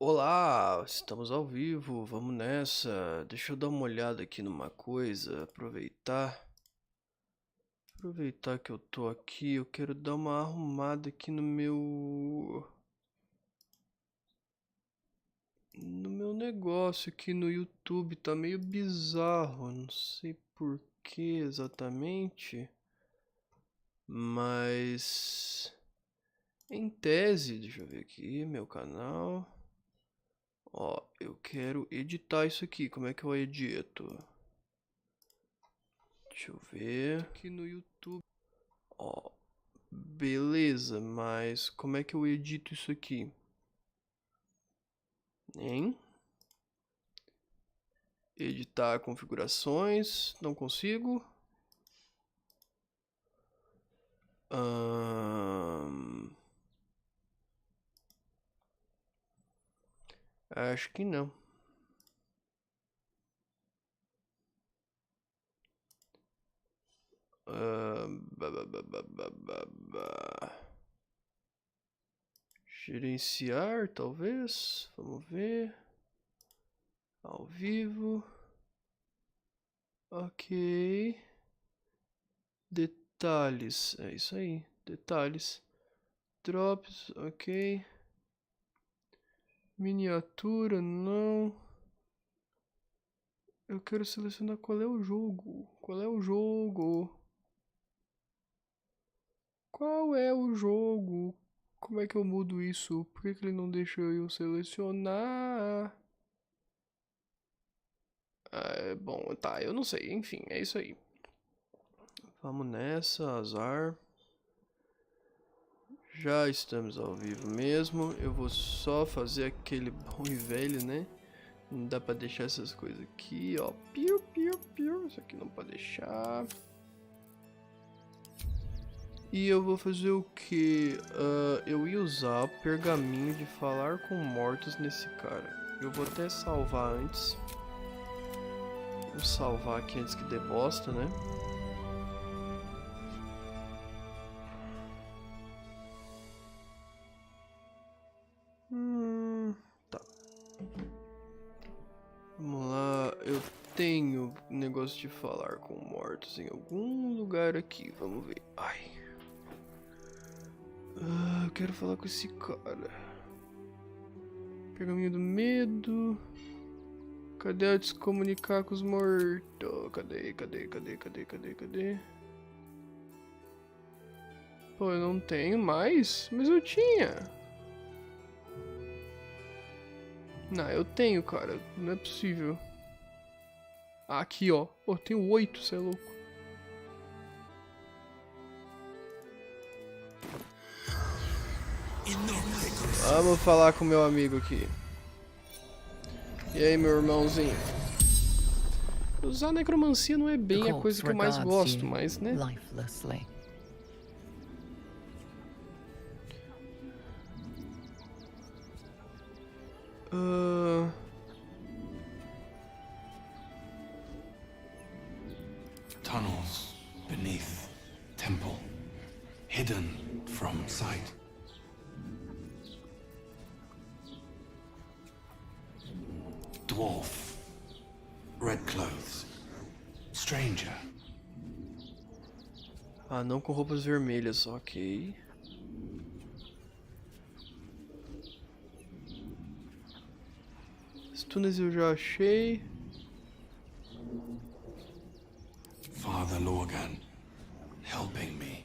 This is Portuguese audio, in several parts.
Olá, estamos ao vivo, vamos nessa. Deixa eu dar uma olhada aqui numa coisa, aproveitar que eu tô aqui, eu quero dar uma arrumada aqui no meu negócio aqui no YouTube, tá meio bizarro, não sei por que exatamente, mas em tese, deixa eu ver aqui, meu canal. Ó, eu quero editar isso aqui, como é que eu edito? Deixa eu ver. Aqui no YouTube. Ó, beleza, mas como é que eu edito isso aqui? Hein? Editar configurações, não consigo. Acho que não. Ba, ba, ba, ba, ba, ba, ba. Gerenciar, talvez. Vamos ver. Ao vivo. Ok. Detalhes. É isso aí. Detalhes. Drops, ok. Miniatura, não. Eu quero selecionar qual é o jogo. Qual é o jogo? Qual é o jogo? Como é que eu mudo isso? Por que ele não deixa eu selecionar? Bom, tá, eu não sei. Enfim, é isso aí. Vamos nessa, azar. Já estamos ao vivo mesmo. Eu vou só fazer aquele bom e velho, né? Não dá pra deixar essas coisas aqui, ó. Piu, piu, piu. Isso aqui não pode deixar. E eu vou fazer o que? Eu ia usar o pergaminho de falar com mortos nesse cara. Eu vou até salvar antes. Vou salvar aqui antes que dê bosta, né? Tá. Vamos lá. Eu tenho negócio de falar com mortos em algum lugar aqui. Vamos ver. Ai. Eu quero falar com esse cara. Pergaminho do medo. Cadê eu descomunicar com os mortos? Cadê? Pô, eu não tenho mais? Mas eu tinha. Não, eu tenho, cara. Não é possível. Ah, aqui, ó. Pô, eu tenho 8, cê é louco. Vamos falar com meu amigo aqui. E aí, meu irmãozinho? Usar necromancia não é bem a coisa que eu mais gosto, mas, né? Lifelessly. Tunnels beneath temple, hidden from sight. Dwarf, red clothes, stranger. Ah, não com roupas vermelhas, ok. Os túneis eu já achei. Father Lorgan, helping me.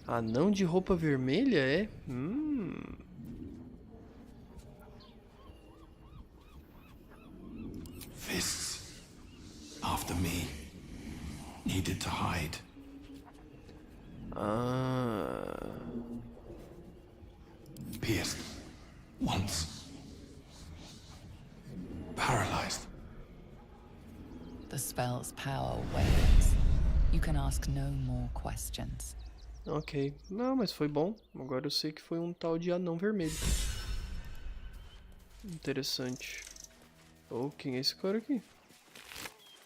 Anão de roupa vermelha, é? Fists, after me, needed to hide. Pierced, once. Paralyzed. The spell's power wanes. You can ask no more questions. Ok. Não, mas foi bom. Agora eu sei que foi um tal de anão vermelho. Interessante. Oh, quem é esse cara aqui?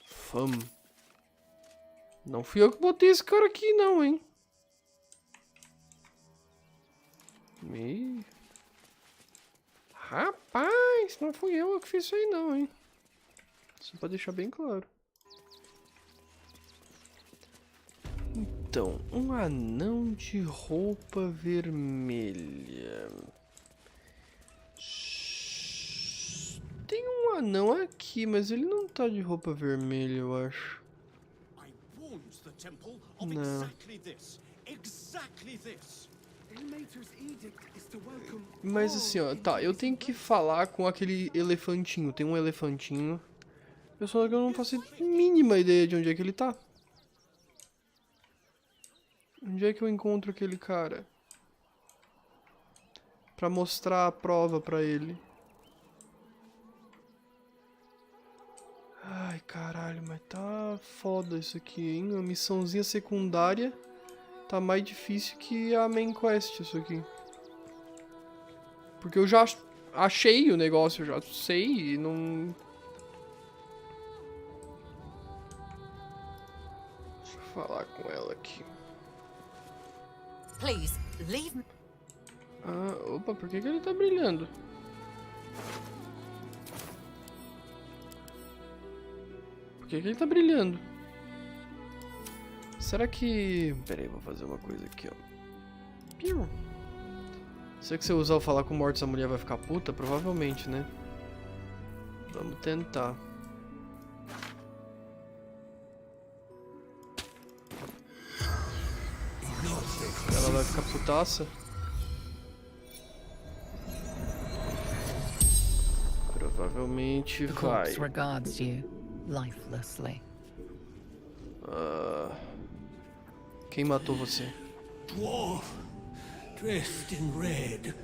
Fam. Não fui eu que botei esse cara aqui não, hein? Me... Rapaz, não fui eu que fiz isso aí não, hein? Só pra deixar bem claro. Então, um anão de roupa vermelha. Tem um anão aqui, mas ele não tá de roupa vermelha, eu acho. Não. Mas assim, ó, tá, eu tenho que falar com aquele elefantinho. Tem um elefantinho. Só que eu não faço a mínima ideia de onde é que ele tá. Onde é que eu encontro aquele cara? Pra mostrar a prova pra ele. Ai, caralho, mas tá foda isso aqui, hein? A missãozinha secundária tá mais difícil que a main quest, isso aqui. Porque eu já achei o negócio, eu já sei e não... Deixa eu falar com ela aqui. Please, leave me. Ah, opa, por que ele tá brilhando? Por que ele tá brilhando? Será que... Pera aí, vou fazer uma coisa aqui, ó. Piu. Será que se eu usar o falar com mortos a mulher vai ficar puta? Provavelmente, né? Vamos tentar. Ela vai ficar putaça? Provavelmente The vai. corpse regards you lifelessly. Quem matou você? Dwarf, dressed in red.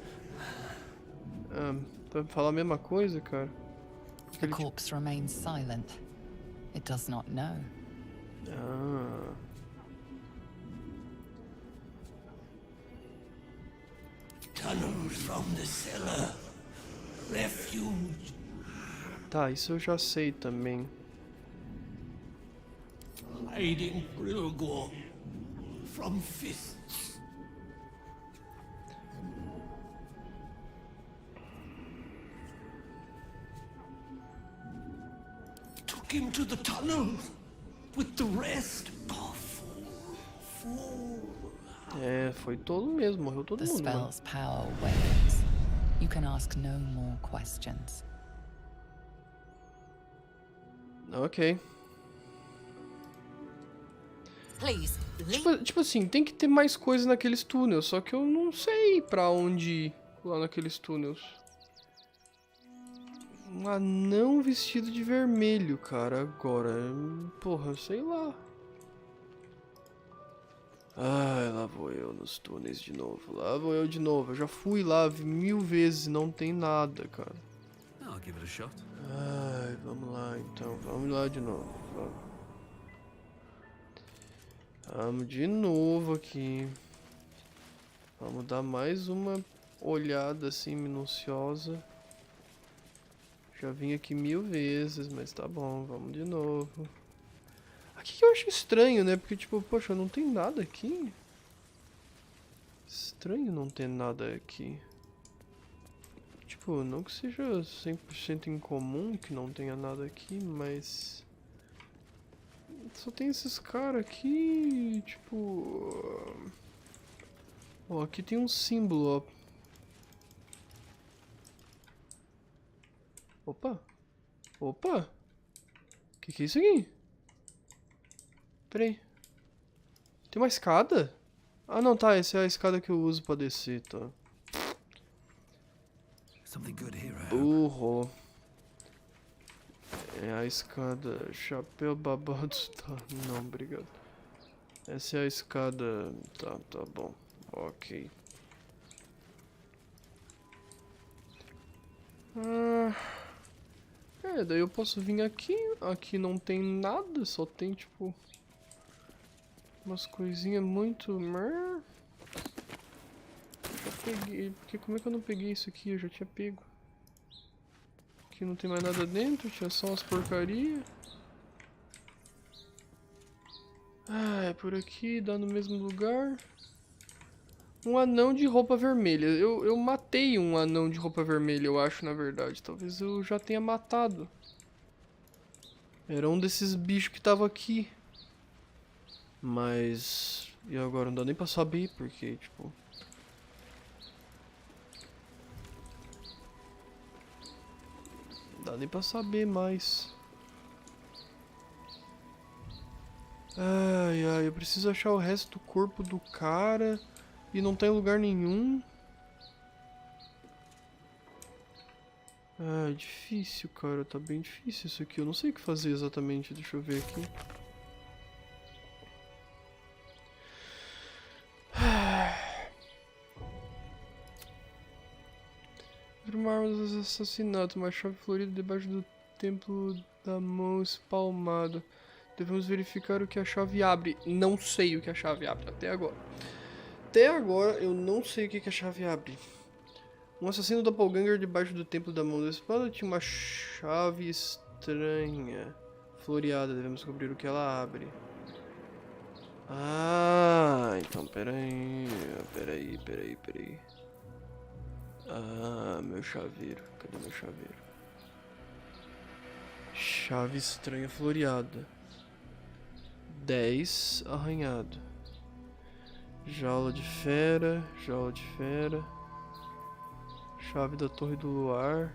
Vai falar a mesma coisa, cara? The corpse remains silent. It does not know. Ah. Tunnels from the cellar. Refuge. Tá, isso eu já sei também. Hiding Brilgor from fists. Took him to the tunnel with the rest. Oh, fool. É, foi todo mesmo, morreu todo The mundo. Mano. spell's power wanes. You can ask no more questions. Ok. Please, leave. Tipo assim, tem que ter mais coisa naqueles túneis, só que eu não sei pra onde ir lá naqueles túneis. Um anão vestido de vermelho, cara, agora. Porra, sei lá. Ai, lá vou eu nos túneis de novo. Lá vou eu de novo. Eu já fui lá 1000 vezes e não tem nada, cara. I'll give it a shot. Ai, vamos lá então. Vamos lá de novo. Vamos de novo aqui. Vamos dar mais uma olhada assim minuciosa. Já vim aqui 1000 vezes, mas tá bom, vamos de novo. Aqui que eu acho estranho, né? Porque tipo, poxa, não tem nada aqui. Estranho não ter nada aqui. Tipo, não que seja 100% incomum que não tenha nada aqui, mas... Só tem esses caras aqui, tipo... Ó, aqui tem um símbolo, ó. Opa! Opa! Que é isso aqui? Pera aí. Tem uma escada? Ah, não, tá. Essa é a escada que eu uso pra descer, tá. Something good here, Burro. É a escada. Chapéu babado. Tá. Não, obrigado. Essa é a escada. Tá bom. Ok. É, daí eu posso vir aqui. Aqui não tem nada, só tem tipo... umas coisinhas muito... Já peguei. Porque como é que eu não peguei isso aqui? Eu já tinha pego. Aqui não tem mais nada dentro, tinha só umas porcaria. Ah, é por aqui, dá no mesmo lugar. Um anão de roupa vermelha. Eu matei um anão de roupa vermelha, eu acho, na verdade. Talvez eu já tenha matado. Era um desses bichos que tava aqui. Mas... E agora? Não dá nem pra saber, porque, tipo... Não dá nem pra saber mais. Ai, ai, eu preciso achar o resto do corpo do cara. E não tem lugar nenhum. Ah, difícil, cara. Tá bem difícil isso aqui. Eu não sei o que fazer exatamente. Deixa eu ver aqui. Uma arma dos assassinatos. Uma chave florida debaixo do templo da mão espalmada. Devemos verificar o que a chave abre. Não sei o que a chave abre até agora. Até agora eu não sei o que a chave abre. Um assassino doppelganger debaixo do templo da mão da espada tinha uma chave estranha. Floreada, devemos descobrir o que ela abre. Ah, então peraí. Peraí. Ah, meu chaveiro. Cadê meu chaveiro? Chave estranha floreada. 10 arranhado. Jaula de fera. Chave da torre do luar.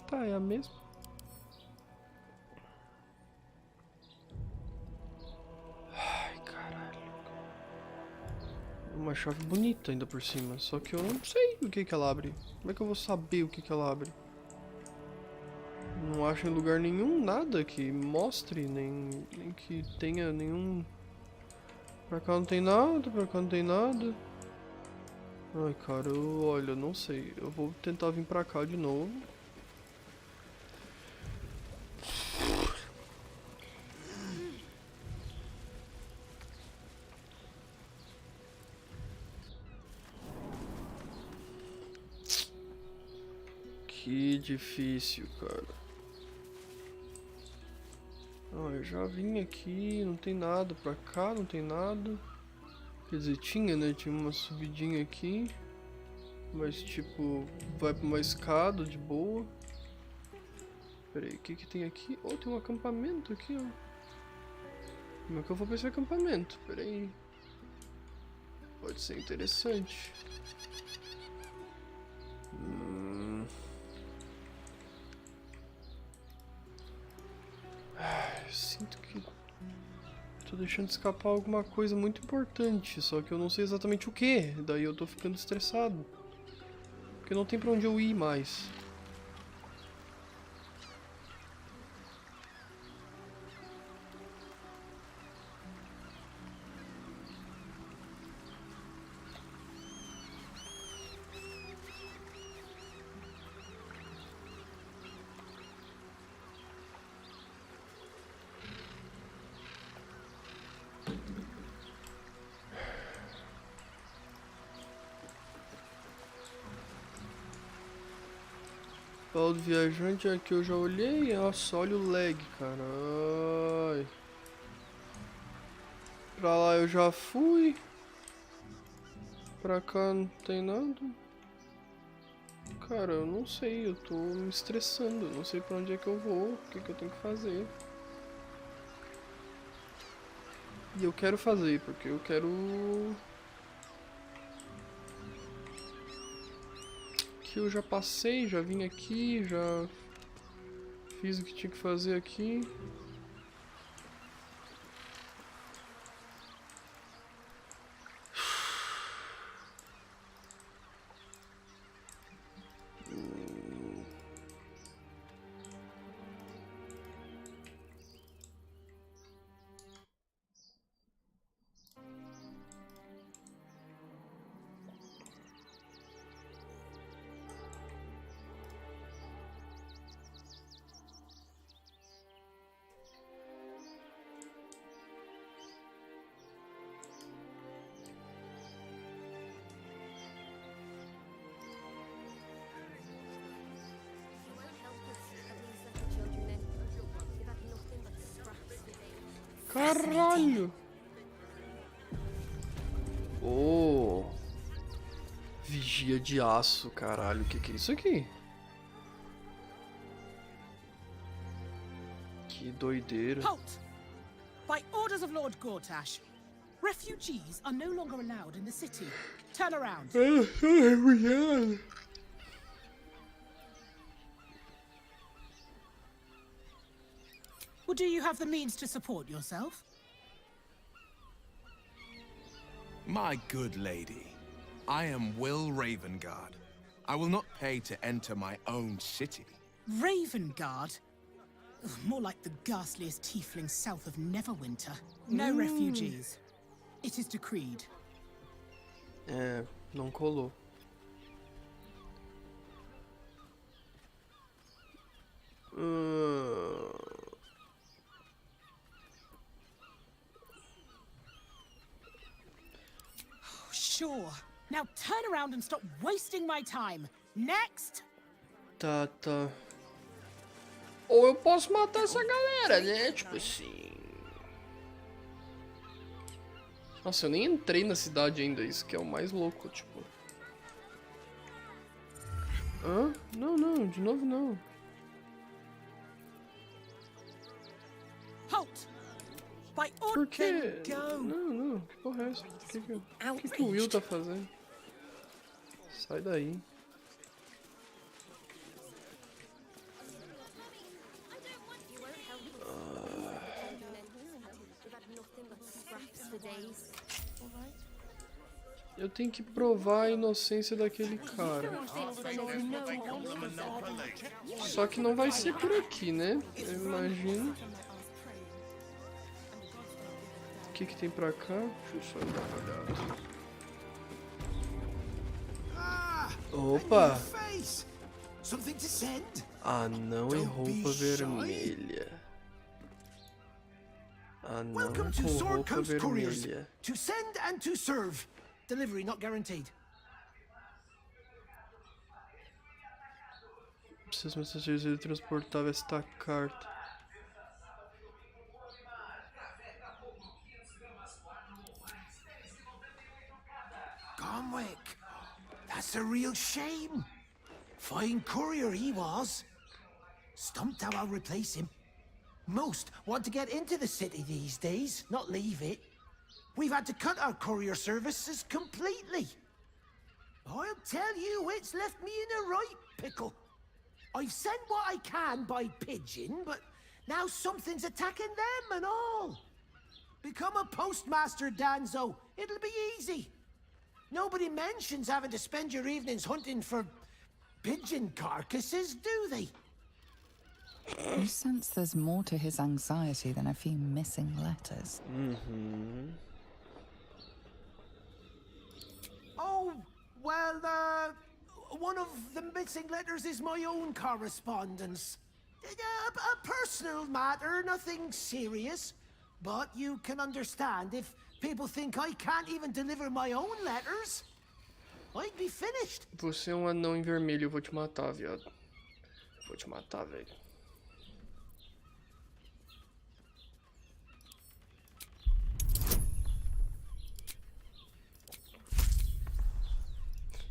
Tá, é a mesma. Ai, caralho. Uma chave bonita ainda por cima. Só que eu não sei o que ela abre. Como é que eu vou saber o que ela abre? Não acho em lugar nenhum nada que mostre, nem que tenha nenhum... Pra cá não tem nada, pra cá não tem nada. Ai, cara, olha, não sei. Eu vou tentar vir pra cá de novo. Que difícil, cara. Ah, eu já vim aqui, não tem nada pra cá, não tem nada. Quer dizer, tinha, né? Tinha uma subidinha aqui. Mas, tipo, vai pra uma escada de boa. Pera aí, o que que tem aqui? Oh, tem um acampamento aqui, ó. Como é que eu vou pra esse acampamento? Pera aí. Pode ser interessante. Sinto que tô deixando escapar alguma coisa muito importante, só que eu não sei exatamente o que. Daí eu tô ficando estressado. Porque não tem pra onde eu ir mais. Pau do viajante aqui eu já olhei. Nossa, olha o lag, cara. Ai. Pra lá eu já fui. Pra cá não tem nada. Cara, eu não sei. Eu tô me estressando. Não sei pra onde é que eu vou. O que que eu tenho que fazer. E eu quero fazer, porque eu quero... Que eu já passei, já vim aqui, já fiz o que tinha que fazer aqui. Caralho! Oh! Vigia de aço, caralho. O que é isso aqui? Que doideira. Halt! By orders of Lord Gortash, refugees are no longer allowed in the city. Turn around. Well, do you have the means to support yourself? My good lady, I am Will Ravengard. I will not pay to enter my own city. Ravengard? Ugh, more like the ghastliest tiefling south of Neverwinter. No refugees. It is decreed. É, não colou. Sure. Now turn around and stop wasting my time. Next! Tá, tá. Ou eu posso matar essa galera, né? Tipo assim. Nossa, eu nem entrei na cidade ainda, isso que é o mais louco, tipo. Hã? Não, não, de novo não. Halt! By Por order, quê? go! Não, não, que porra é essa? O que o Will tá fazendo? Sai daí. Eu tenho que provar a inocência daquele cara. Só que não vai ser por aqui, né? Eu imagino. O que tem pra cá? Deixa eu só dar uma olhada. Opa! Anão e roupa vermelha. Anão Welcome to com Sword roupa Coast Couriers. vermelha. To send and to serve. Delivery not guaranteed. Preciso mensageiros de transportar esta carta. Gomwick. That's a real shame. Fine courier he was. Stumped how I'll replace him. Most want to get into the city these days, not leave it. We've had to cut our courier services completely. I'll tell you, it's left me in a right pickle. I've sent what I can by pigeon, but now something's attacking them and all. Become a postmaster, Danzo. It'll be easy. Nobody mentions having to spend your evenings hunting for pigeon carcasses, do they? You sense there's more to his anxiety than a few missing letters. Oh, well, one of the missing letters is my own correspondence. A personal matter, nothing serious. But you can understand if people think I can't even deliver my own letters, I'd be finished. Você é um anão em vermelho, eu vou te matar, viado. Vou te matar, velho.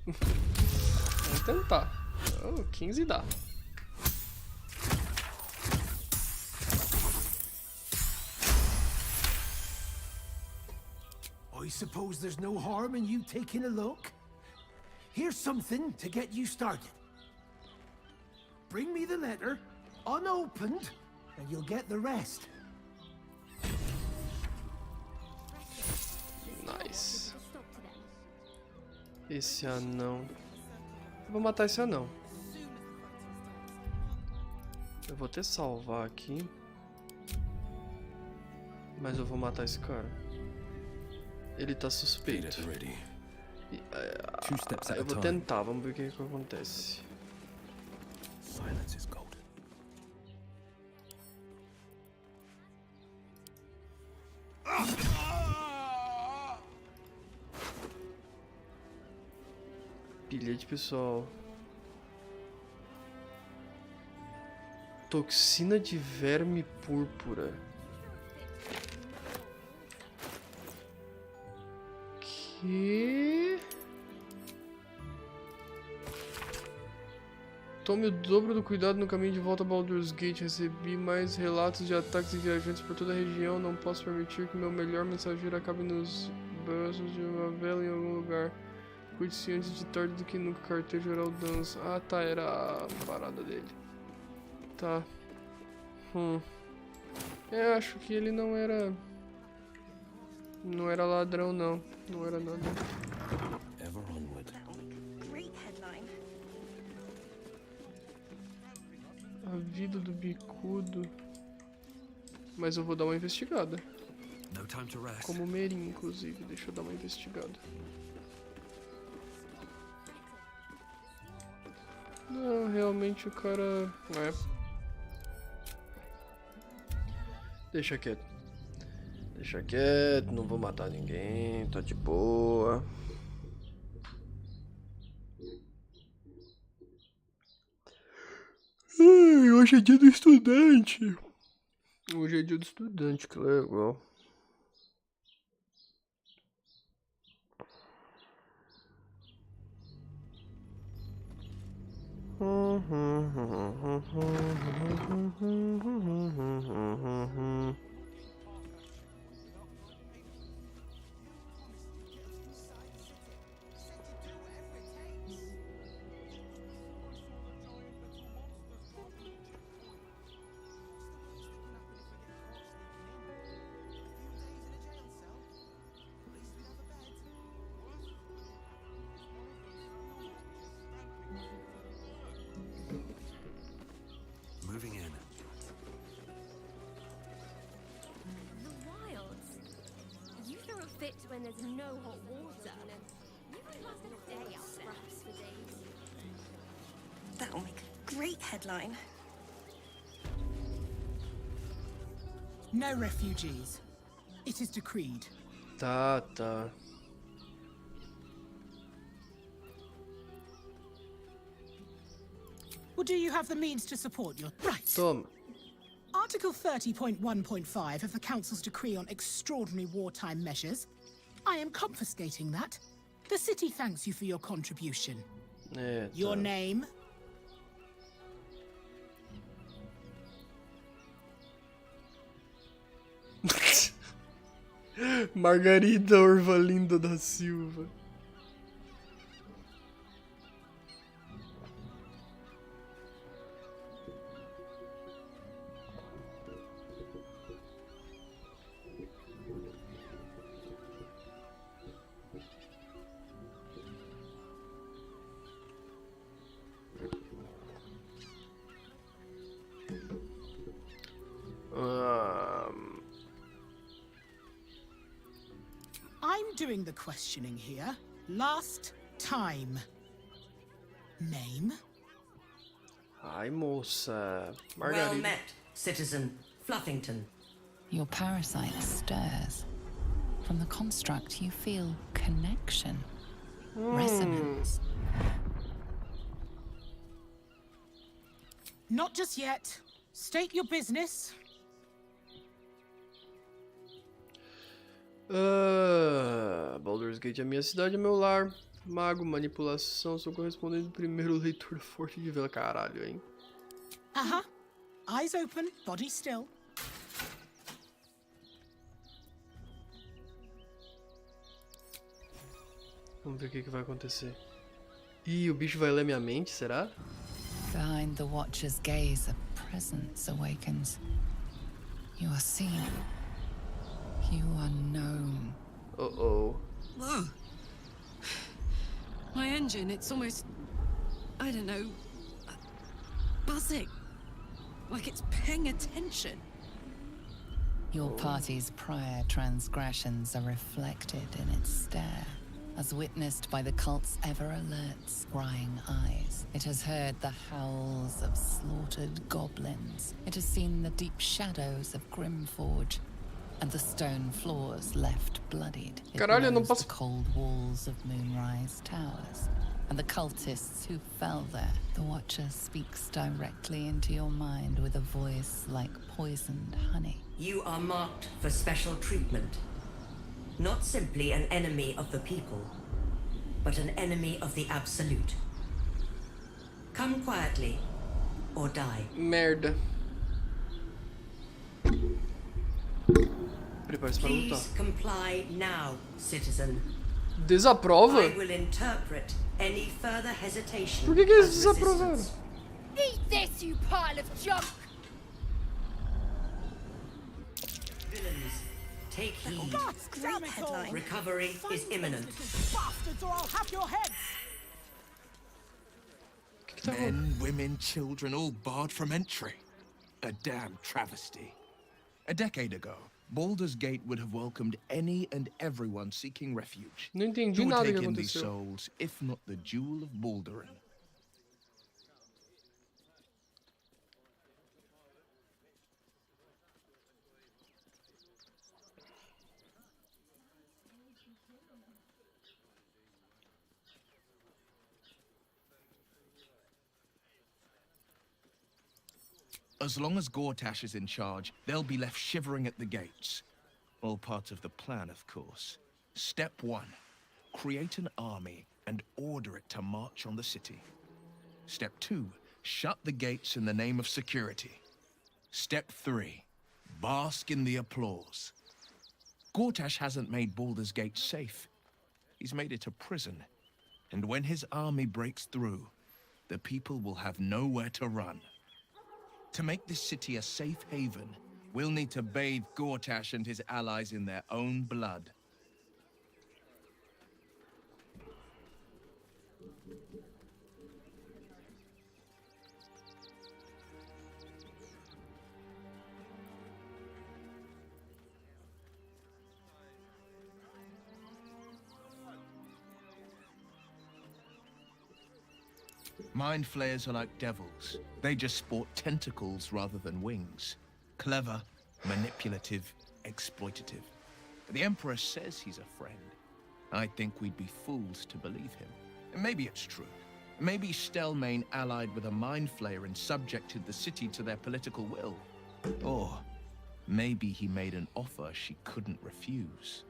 Vamos tentar. Oh, 15 dá. I suppose there's no harm in you taking a look. Here's something to get you started. Bring me the letter, unopened, and you'll get the rest. Nice. Esse anão. Eu vou matar esse anão. Eu vou até salvar aqui. Mas eu vou matar esse cara. Ele tá suspeito. E, eu vou tentar, vamos ver o que acontece. Silence is golden. Bilhete, pessoal. Toxina de verme púrpura. Que... Tome o dobro do cuidado no caminho de volta a Baldur's Gate. Recebi mais relatos de ataques de viajantes por toda a região. Não posso permitir que meu melhor mensageiro acabe nos braços de uma vela em algum lugar. Cuide-se antes de tarde do que nunca. Carteiro geral dança. Ah, tá. Era a parada dele. Tá. Acho que ele não era... Não era ladrão, não. Não era nada. Ever onward. Great headline. A vida do bicudo. Mas eu vou dar uma investigada. No time to rest. Como Merim, inclusive. Deixa eu dar uma investigada. Não, realmente o cara... Deixa quieto. Deixa quieto, não vou matar ninguém, tá de boa. Hoje é dia do estudante. Hoje é dia do estudante, que legal. Moving in. The wilds. You throw a fit when there's no hot water. You might last a day out there. For days. That'll make a great headline. No refugees. It is decreed. Tá, tá. Well, do you have the means to support your... Right. Toma. Article 30.1.5 of the Council's decree on extraordinary wartime measures. I am confiscating that. The city thanks you for your contribution. Your name? Margarida Orvalinda da Silva. I'm doing the questioning here. Last time. Name? Ai, moça. Well Margarida. met, citizen Fluffington. Your parasite stirs. From the construct, you feel connection, resonance. Not just yet. State your business. Baldur's Gate é minha cidade, é meu lar. Mago, manipulação, sou correspondente do primeiro leitor forte de vela. Caralho, hein? Eyes open, body still. Vamos ver o que vai acontecer. Ih, o bicho vai ler minha mente, será? Behind the Watcher's gaze, a presence awakens. You are seen. You are known. Oh. Whoa. My engine, it's almost, I don't know, buzzing. Like it's paying attention. Your party's prior transgressions are reflected in its stare, as witnessed by the cult's ever-alert, scrying eyes. It has heard the howls of slaughtered goblins. It has seen the deep shadows of Grimforge, and the stone floors left bloodied. It Caralho, eu não knows posso... the cold walls of Moonrise Towers, and the cultists who fell there. The Watcher speaks directly into your mind with a voice like poisoned honey. You are marked for special treatment. Not simply an enemy of the people, but an enemy of the absolute. Come quietly, or die. Merda. Prepare-se para lutar. Please comply now, citizen. Desaprova? I will interpret any further hesitation Por que eles as desaprovaram? resistance. Eat this, you pile of junk! Villains, take heed. Damn it all! Recovery is imminent. Bastards, or I'll have your heads! O que tá rolando? Men, women, children, all barred from entry. A damn travesty. A decade ago, Baldur's Gate would have welcomed any and everyone seeking refuge. Não entendi Who would nada take que in these aconteceu. souls, if not the Jewel of Baldurin? As long as Gortash is in charge, they'll be left shivering at the gates. All part of the plan, of course. Step 1. Create an army and order it to march on the city. Step 2. Shut the gates in the name of security. Step 3. Bask in the applause. Gortash hasn't made Baldur's Gate safe. He's made it a prison. And when his army breaks through, the people will have nowhere to run. To make this city a safe haven, we'll need to bathe Gortash and his allies in their own blood. Mind flayers are like devils. They just sport tentacles rather than wings. Clever, manipulative, exploitative. The Emperor says he's a friend. I think we'd be fools to believe him. And maybe it's true. Maybe Stelmane allied with a mind flayer and subjected the city to their political will. Or maybe he made an offer she couldn't refuse.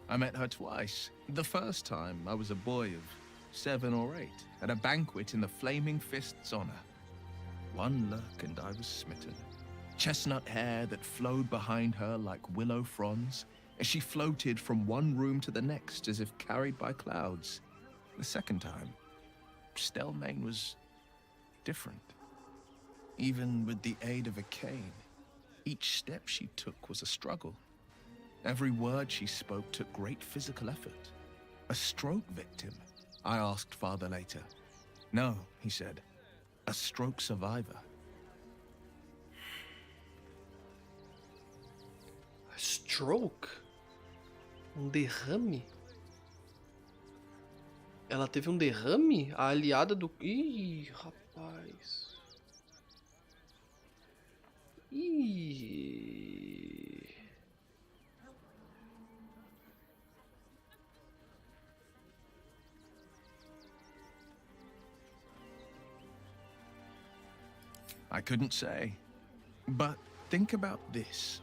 I met her twice. The first time, I was a boy of 7 or 8, at a banquet in the Flaming Fist's honor. One look and I was smitten. Chestnut hair that flowed behind her like willow fronds, as she floated from one room to the next as if carried by clouds. The second time, Stelmane was different. Even with the aid of a cane, each step she took was a struggle. Every word she spoke took great physical effort. A stroke victim? I asked Father later. No, he said. A stroke survivor. A stroke? Derrame? Ela teve derrame? A aliada do... Ih, rapaz. Ih... I couldn't say. But think about this.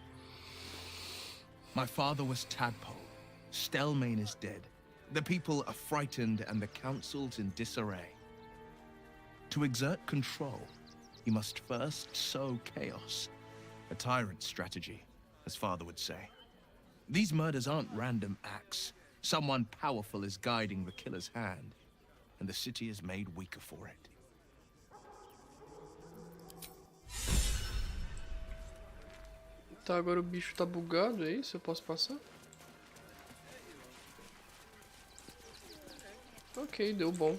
My father was Tadpole. Stelmane is dead. The people are frightened and the council's in disarray. To exert control, you must first sow chaos. A tyrant's strategy, as father would say. These murders aren't random acts. Someone powerful is guiding the killer's hand, and the city is made weaker for it. Tá, agora o bicho tá bugado, é isso? Eu posso passar? Ok, deu bom.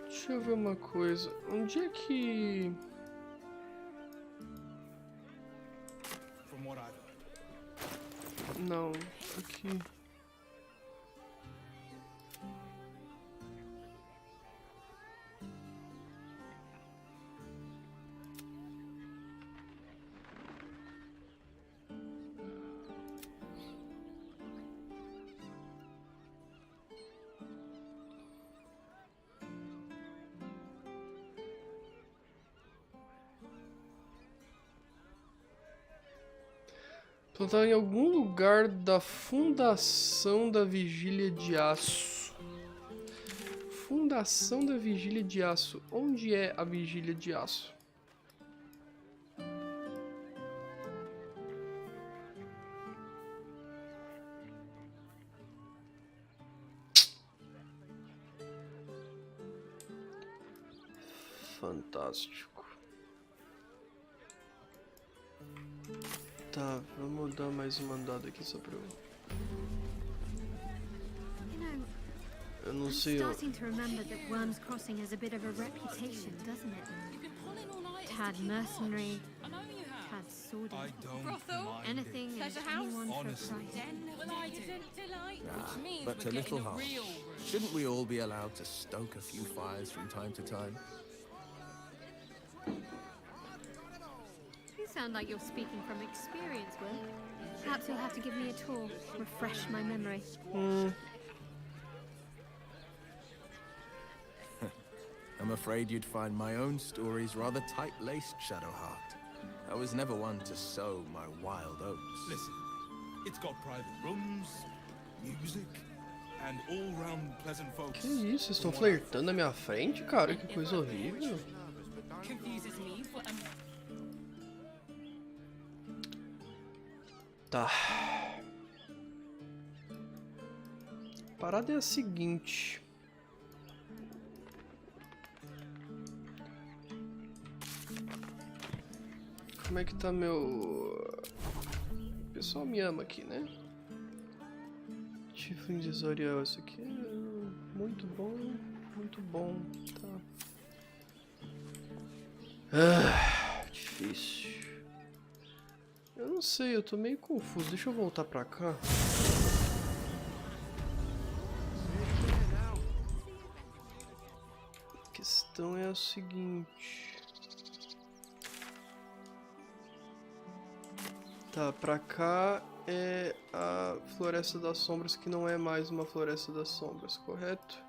Deixa eu ver uma coisa. Onde é que... Não, aqui... Então tá em algum lugar da fundação da Vigília de Aço. Fundação da Vigília de Aço. Onde é a Vigília de Aço? Fantástico. Tá, vamos dar mais uma andada aqui só pra eu... Eu não sei... Starting to remember that Worm's Crossing has a bit of a reputation, doesn't it? Tad mercenary, tad sordid. Anything and anyone for a price. But a little harsh. Shouldn't we all be allowed to stoke a few fires from time to time? You sound like you're speaking from experience, Will. Perhaps you'll have to give me a tour, refresh my memory. I'm afraid you'd find my own stories rather tight-laced, Shadowheart. I was never one to sow my wild oats. Listen, it's got private rooms, music, and all-round pleasant folks. Que isso? Vocês estão flertando na minha frente, cara? Que coisa horrível. Tá. A parada é a seguinte. Como é que tá meu... O pessoal me ama aqui, né? Chifre de Zoriel, isso aqui é muito bom, tá. Difícil. Eu não sei, eu tô meio confuso. Deixa eu voltar pra cá. A questão é a seguinte. Tá, pra cá é a Floresta das Sombras, que não é mais uma Floresta das Sombras, correto?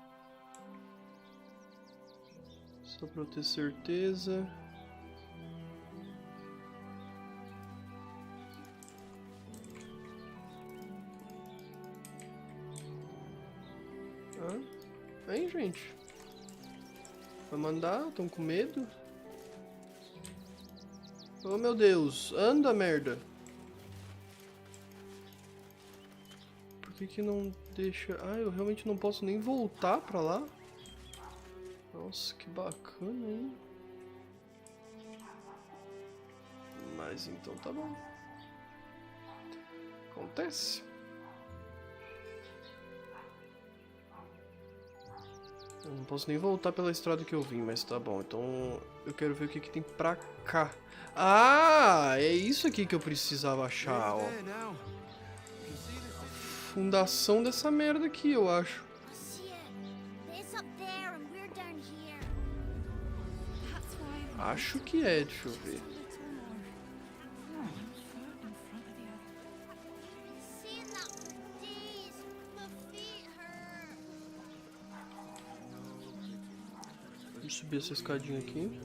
Só pra eu ter certeza. Hein, gente? Vai mandar? Tão com medo? Oh, meu Deus. Anda, merda. Por que não deixa... Ah, eu realmente não posso nem voltar pra lá? Nossa, que bacana, hein? Mas então tá bom. Acontece. Eu não posso nem voltar pela estrada que eu vim, mas tá bom. Então eu quero ver o que tem pra cá. Ah, é isso aqui que eu precisava achar, ó. Fundação dessa merda aqui, eu acho. Acho que é, deixa eu ver. Vamos subir essa escadinha aqui.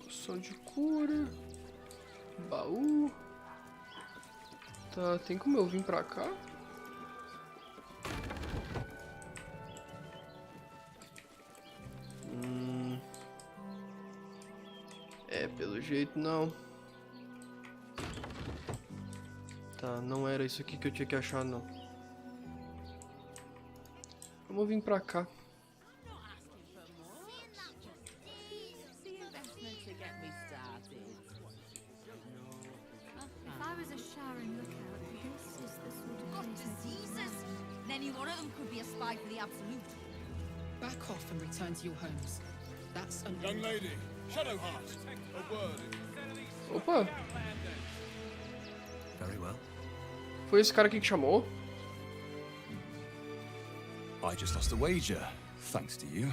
Poção de cura. Baú. Tá, tem como eu vir pra cá? É, pelo jeito não. Tá, não era isso aqui que eu tinha que achar, não. Vamos vir pra cá. Back off and return to your homes. That's Young lady, Shadowheart, a word. Opa! Very well. Foi esse cara aqui que chamou? I just lost a wager, thanks to you.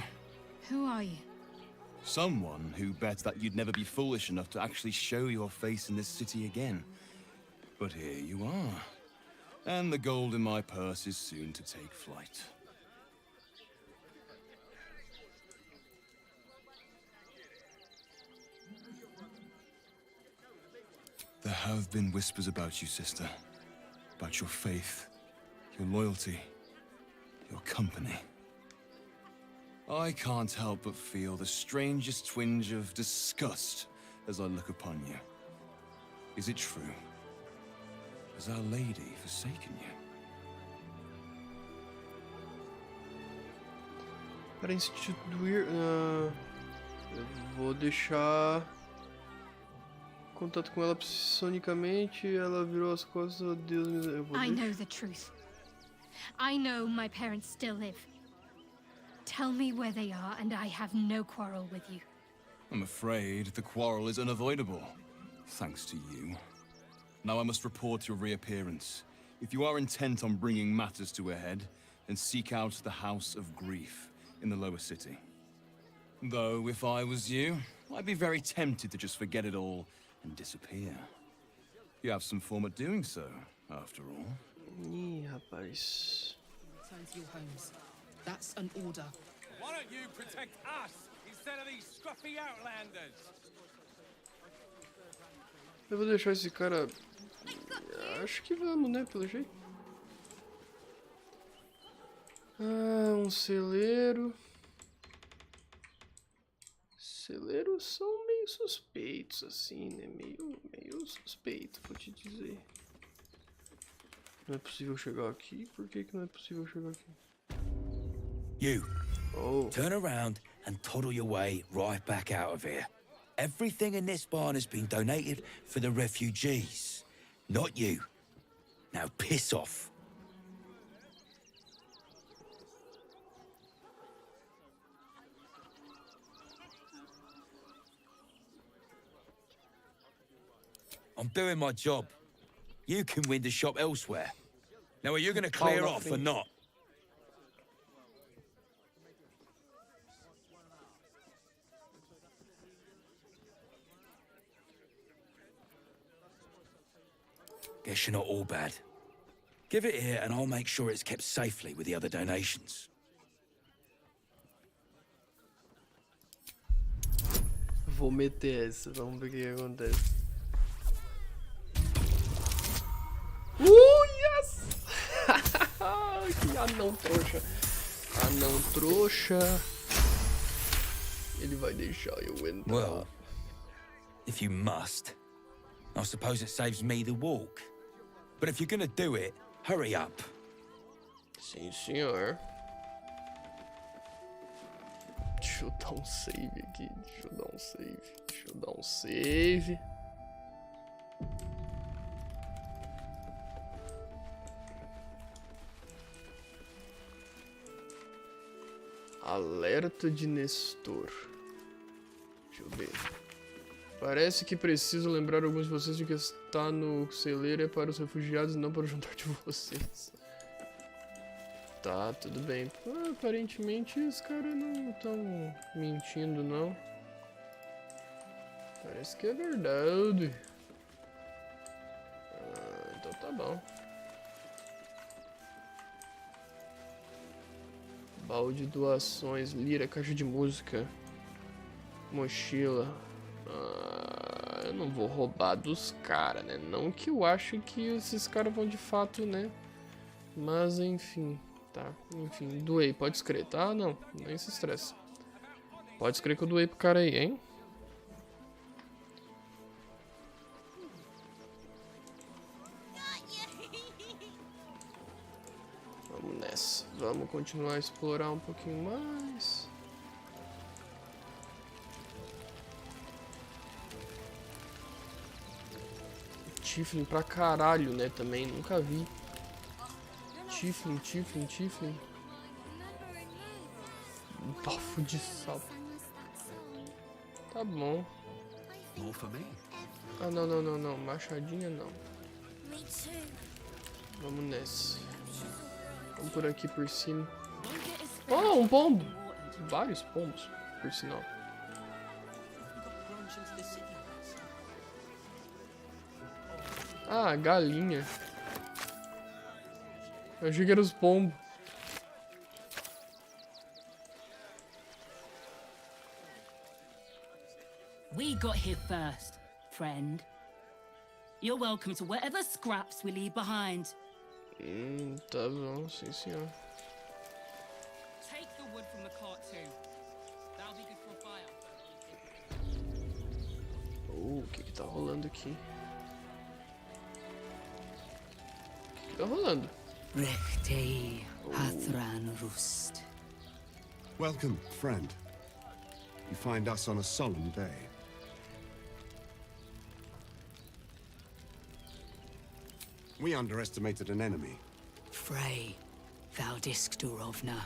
Who are you? Someone who bet that you'd never be foolish enough to actually show your face in this city again. But here you are. And the gold in my purse is soon to take flight. There have been whispers about you, sister. About your faith, your loyalty, your company. I can't help but feel the strangest twinge of disgust as I look upon you. Is it true? Has Our Lady forsaken you? Para instituir... eu vou deixar... contato com ela psionicamente, ela virou as costas, oh Deus, eu vou I know the truth. I know my parents still live. Tell me where they are, and I have no quarrel with you. I'm afraid the quarrel is unavoidable, thanks to you. Now I must report your reappearance. If you are intent on bringing matters to a head, then seek out the House of Grief in the lower city. Though, if I was you, I'd be very tempted to just forget it all and disappear. You have some form at doing so, after all. Ih, rapaz. Return to your homes. That's an order. Why don't you protect us instead of these scruffy outlanders? Eu vou deixar esse cara... acho que vamos, né, pelo jeito. Ah, um celeiro. Celeiros são meio suspeitos, assim, né? Meio suspeito, vou te dizer. Não é possível chegar aqui? Por que que não é possível chegar aqui? You, Oh, turn around and toddle your way right back out of here. Everything in this barn has been donated for the refugees, not you. Now piss off. I'm doing my job. You can win the shop elsewhere. Now, are you going to clear off or not? Guess you're not all bad. Give it here and I'll make sure it's kept safely with the other donations. vou meter essa, vamos ver o que acontece. Yes! Que anão trouxa. Anão trouxa. Ele vai deixar eu entrar. Well, if you must, I suppose it saves me the walk. But if you're gonna do it, hurry up. Sim, senhor. Deixa eu dar um save aqui. Deixa eu dar um save. Alerta de Nestor. Deixa eu ver. Parece que preciso lembrar alguns de vocês de que está no celeiro é para os refugiados e não para o jantar de vocês. Tá, tudo bem. Aparentemente os caras não estão mentindo, não. Parece que é verdade. Então tá bom. Balde, doações, lira, caixa de música, mochila. Eu não vou roubar dos caras, né? Não que eu ache que esses caras vão de fato, né? Mas enfim, tá. Enfim, doei, pode escrever, tá? Não, nem se estressa. Pode escrever que eu doei pro cara aí, hein? Vamos nessa. Vamos continuar a explorar um pouquinho mais. Tiflin pra caralho, né? Também, nunca vi. Tiflin. Um bafo de sapo. Tá bom. Ah, não. Machadinha não. Vamos nessa. Vamos por aqui por cima. Oh, um pombo! Vários pombos, por sinal. Ah, galinha. Eu achei que era os pombos. We got here first, friend. You're welcome to whatever scraps we leave behind. Tá bom, sim senhor. Take the wood from the cart too. That'll be good for a fire. O que tá rolando aqui? O que tá rolando? Rechtei Hathran Rust. Welcome, friend. You find us on a solemn day. We underestimated an enemy. Frey Valdisk Durovna.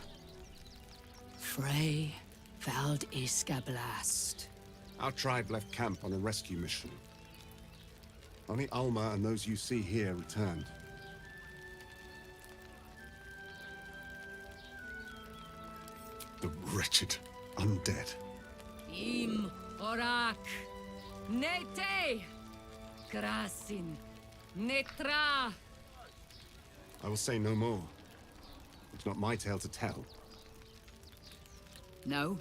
Frey Valdiskablast. Our tribe left camp on a rescue mission. Only Alma and those you see here returned. The wretched undead. Im Orak. Nete. Grasin. Netra. I will say no more. It's not my tale to tell. No.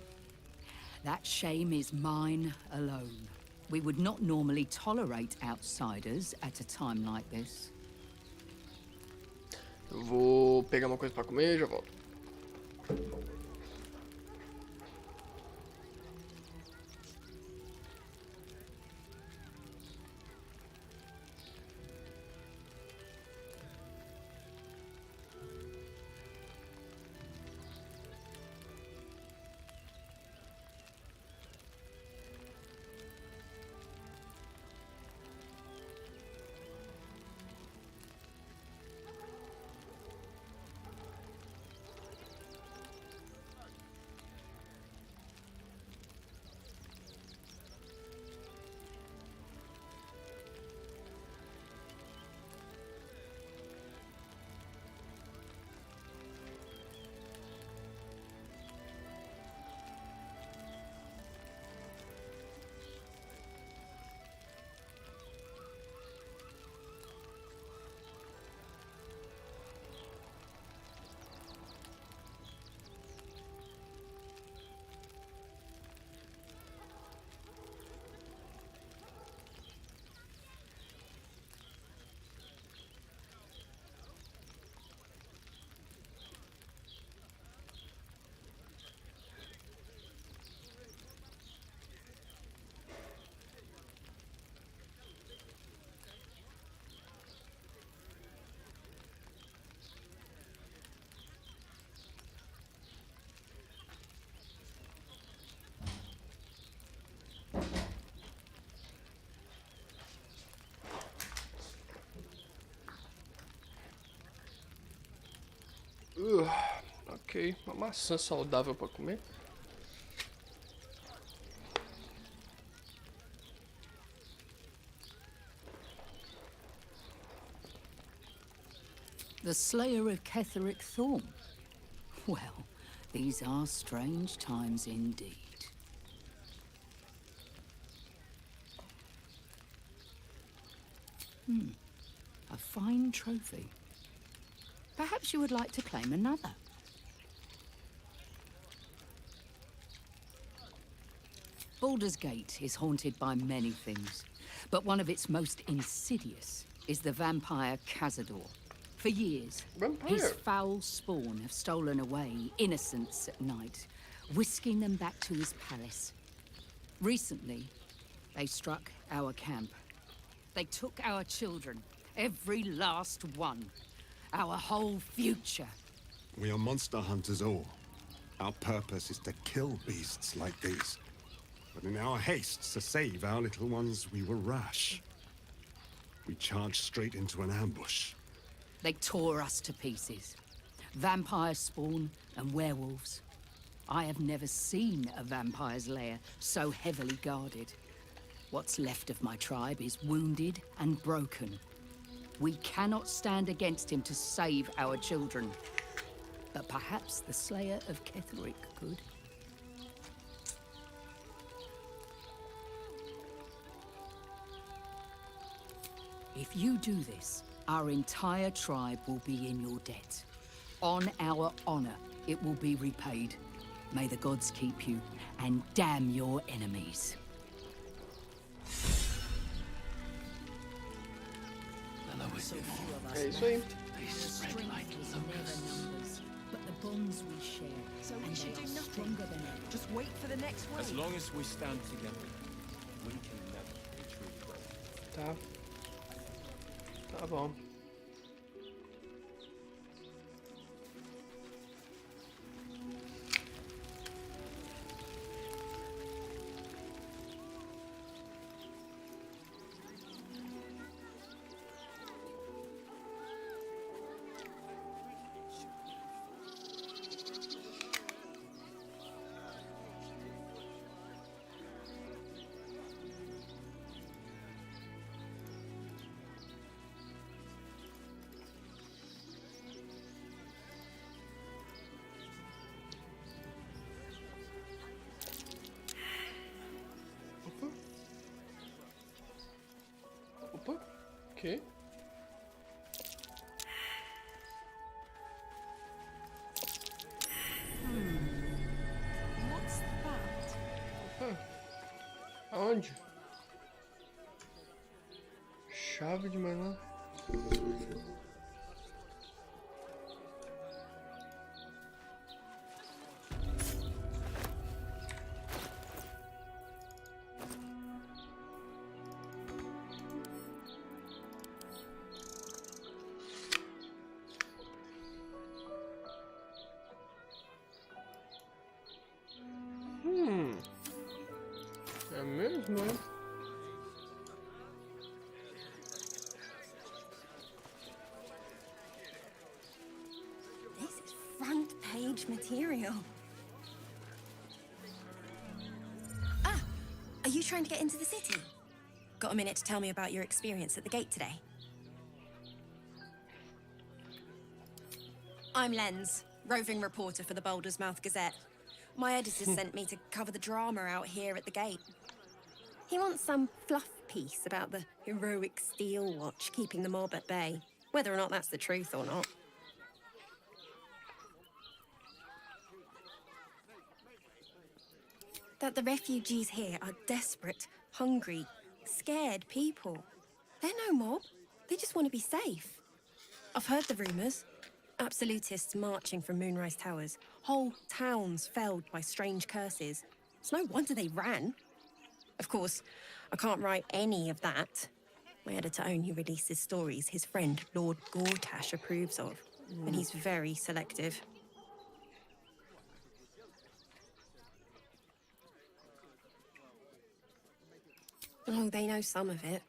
That shame is mine alone. We would not normally tolerate outsiders at a time like this. Eu vou pegar uma coisa pra comer e já volto. Ok, uma maçã saudável para comer. The Slayer of Ketheric Thorn. Well, these are strange times indeed. A fine trophy. Perhaps you would like to claim another. Baldur's Gate is haunted by many things, but one of its most insidious is the vampire Cazador. For years, his foul spawn have stolen away innocents at night, whisking them back to his palace. Recently, they struck our camp. They took our children, every last one. Our whole future. We are monster hunters all. Our purpose is to kill beasts like these. But in our haste to save our little ones, we were rash. We charged straight into an ambush. They tore us to pieces. Vampire spawn and werewolves. I have never seen a vampire's lair so heavily guarded. What's left of my tribe is wounded and broken. We cannot stand against him to save our children. But perhaps the Slayer of Ketheric could. If you do this, our entire tribe will be in your debt. On our honor, it will be repaid. May the gods keep you, and damn your enemies. So few of us É isso aí. The strength is never numbers, but the bonds we share. So we should do nothing. Stronger than ever. Just wait for the next wave. As long as we stand together, we can never retreat. Tá. Tá bom. Opa, ok. What's that? Opa. Aonde? Chave de manhã. É mesmo, é? This is front page material. Ah, are you trying to get into the city? Got a minute to tell me about your experience at the gate today? I'm Lens, roving reporter for the Boulder's Mouth Gazette. My editor sent me to cover the drama out here at the gate. He wants some fluff piece about the heroic Steel Watch keeping the mob at bay, whether or not that's the truth or not. That the refugees here are desperate, hungry, scared people. They're no mob. They just want to be safe. I've heard the rumours. Absolutists marching from Moonrise Towers. Whole towns felled by strange curses. It's no wonder they ran. Of course, I can't write any of that. My editor only releases stories his friend Lord Gortash approves of, and he's very selective. Oh, they know some of it.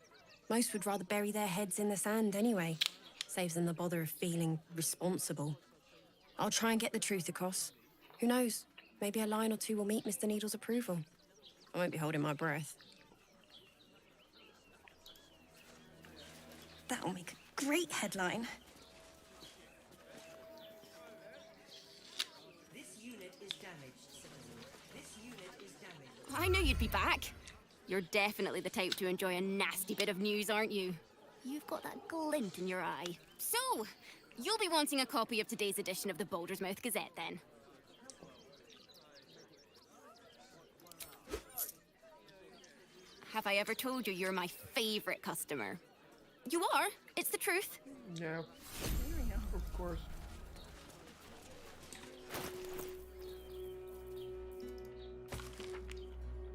Most would rather bury their heads in the sand anyway. Saves them the bother of feeling responsible. I'll try and get the truth across. Who knows? Maybe a line or two will meet Mr. Needle's approval. I won't be holding my breath. That'll make a great headline. This unit is damaged, citizen. This unit is damaged. I knew you'd be back. You're definitely the type to enjoy a nasty bit of news, aren't you? You've got that glint in your eye. So, you'll be wanting a copy of today's edition of the Boulder's Mouth Gazette, then. Have I ever told you you're my favorite customer? You are. It's the truth. Yeah. Of course.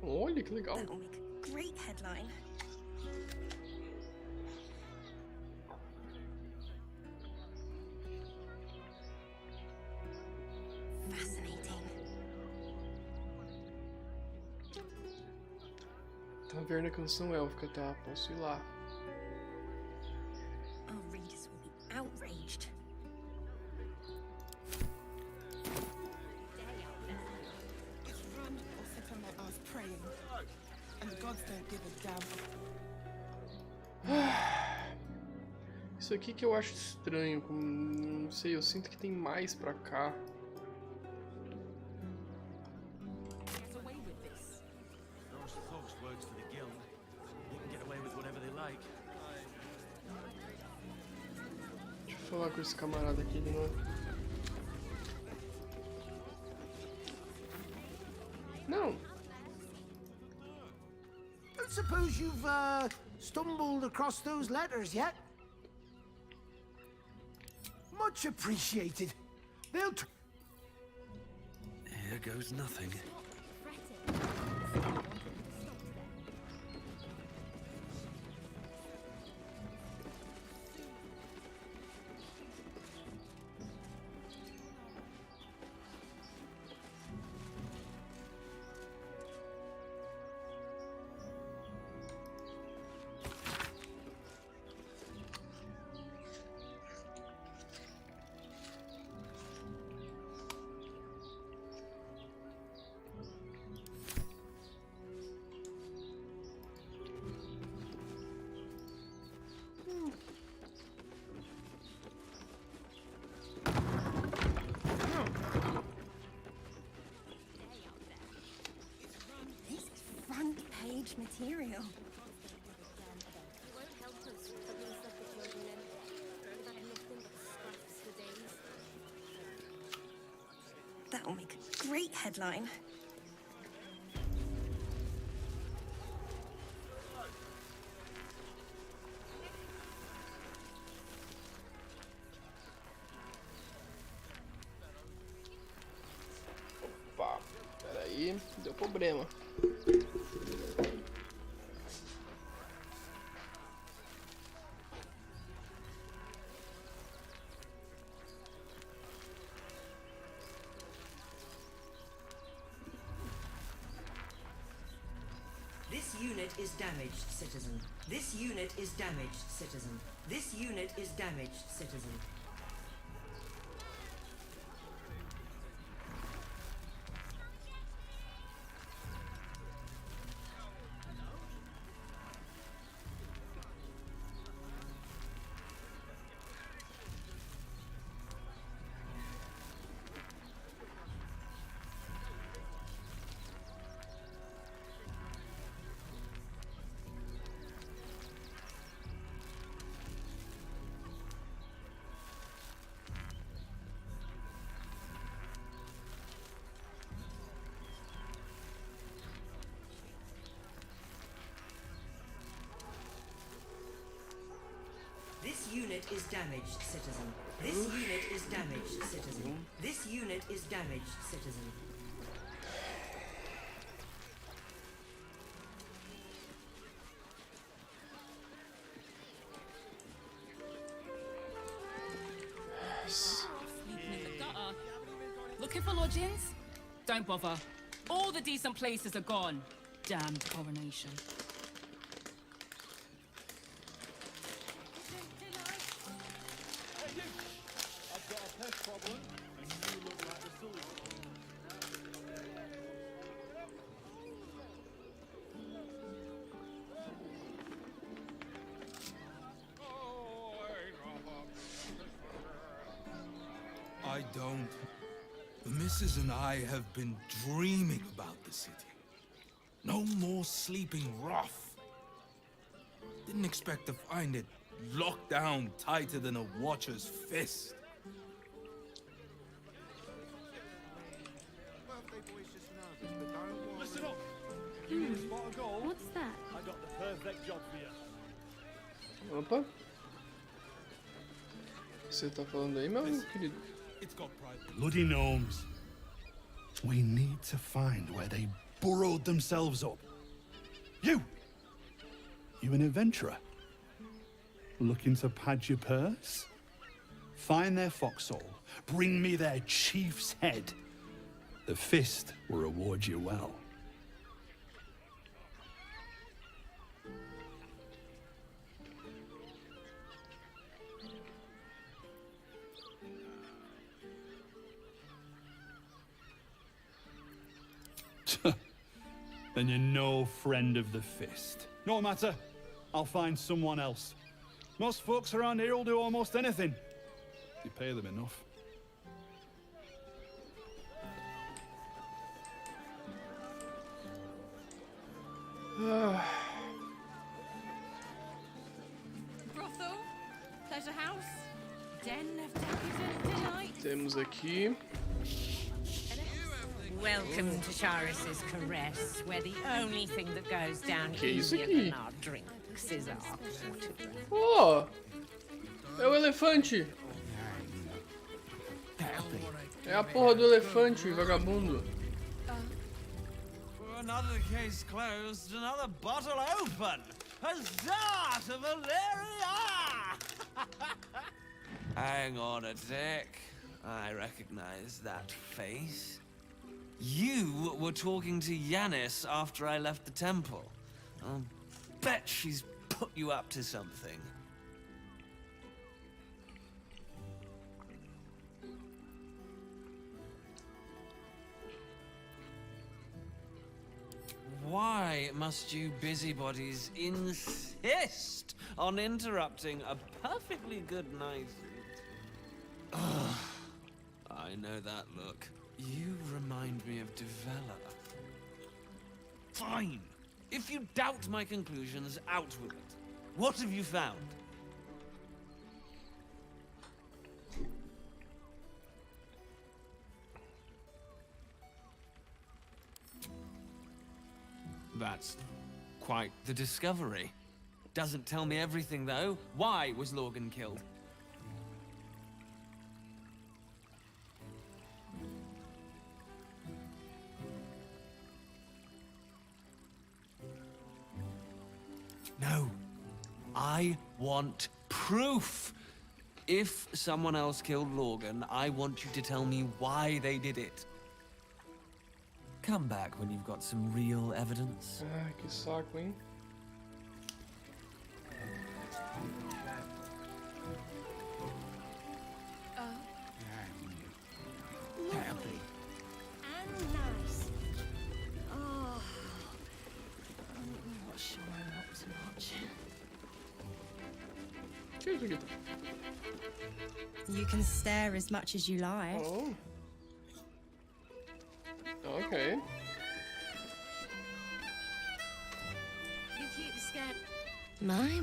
Olha que legal. That'll make a great headline. Fascinating. Taverna Canção Élfica, tá? Posso ir lá. Our readers will be outraged. It's run or sit on their ass praying. And the gods don't give a damn. Isso aqui que eu acho estranho, não sei, eu sinto que tem mais pra cá. Get away with this. Lawrence Fox works for the guild. He can get away with whatever they like. Deixa eu falar com esse camarada aqui de novo. Não. Don't suppose you've stumbled across those letters yet? Much appreciated. They'll Here goes nothing. This is front page material. It won't help us that we left the children in. We've had nothing but scraps for days. That'll make a great headline. Opa, peraí, deu problema. This unit is damaged, citizen. This unit is damaged, citizen. This unit is damaged, citizen. This unit is damaged, citizen. This unit is damaged, citizen. This unit is damaged, citizen. Sleeping in the gutter. Looking for lodgings? Don't bother. All the decent places are gone. Damned coronation. I've got a pest problem, and you look like the solution. I don't. The missus and I have been dreaming about the city. No more sleeping rough. Didn't expect to find it locked down tighter than a watcher's fist. Listen up! You need a spot of gold? What's that? I got the perfect job for you. Opa. Você tá falando aí, meu querido? It's got private. Bloody gnomes. We need to find where they burrowed themselves up. You an adventurer? Looking to pad your purse? Find their foxhole. Bring me their chief's head. The fist will reward you well. Then you're no friend of the fist. No matter. I'll find someone else. Most folks around here will do almost anything. You pay them enough. Brothel, pleasure house, den of decadent delight. Temos aqui. Welcome to Charis's Caress, where the only thing that goes down Que isso easier aqui? than our drinks is our quarter. Oh! É o elefante! É a porra do elefante, vagabundo. Another case closed, another bottle open. Huzzah to Valeria! Hang on a tick. I recognize that face. You were talking to Yanis after I left the temple. I'll bet she's put you up to something. Why must you busybodies insist on interrupting a perfectly good night? Ugh, I know that look. You remind me of Devella. Fine. If you doubt my conclusions, out with it. What have you found? That's quite the discovery. Doesn't tell me everything, though. Why was Lorgan killed? No. I want proof. If someone else killed Lorgan, I want you to tell me why they did it. Come back when you've got some real evidence. Ah, que saco, hein? Lovely. And nice. Oh. I'm not sure I'm up to much. You can stare as much as you like. Oh. Okay. You keep scared. My.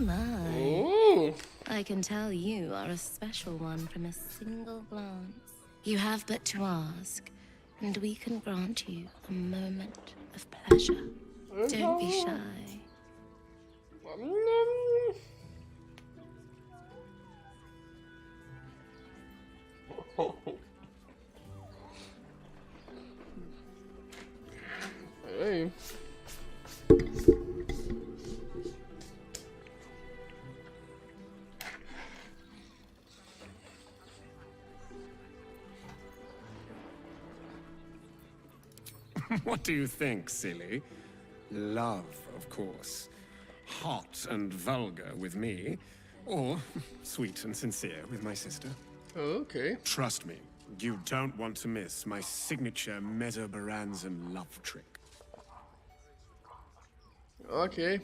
Ooh. I can tell you are a special one from a single glance. You have but to ask, and we can grant you a moment of pleasure. Don't be shy. Hey. What do you think, silly? Love, of course. Hot and vulgar with me, or sweet and sincere with my sister. Okay. Trust me, you don't want to miss my signature Mesobaranzan love trick. Ok.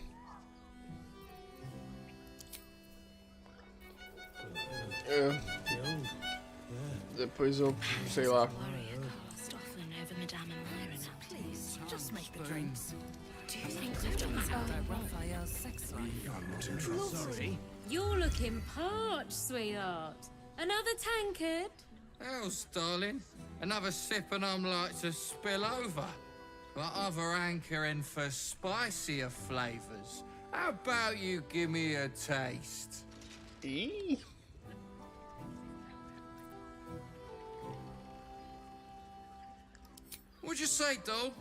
É. Depois eu, sei lá. Just make the drinks. Do you think we've done Raphael's sex life? I'm not in trouble. Sorry. You're looking parched, sweetheart. Another tankard? Else, darling. Another sip and I'm like to spill over. But other hankering for spicier flavors. How about you give me a taste? Eee. What'd you say, doll?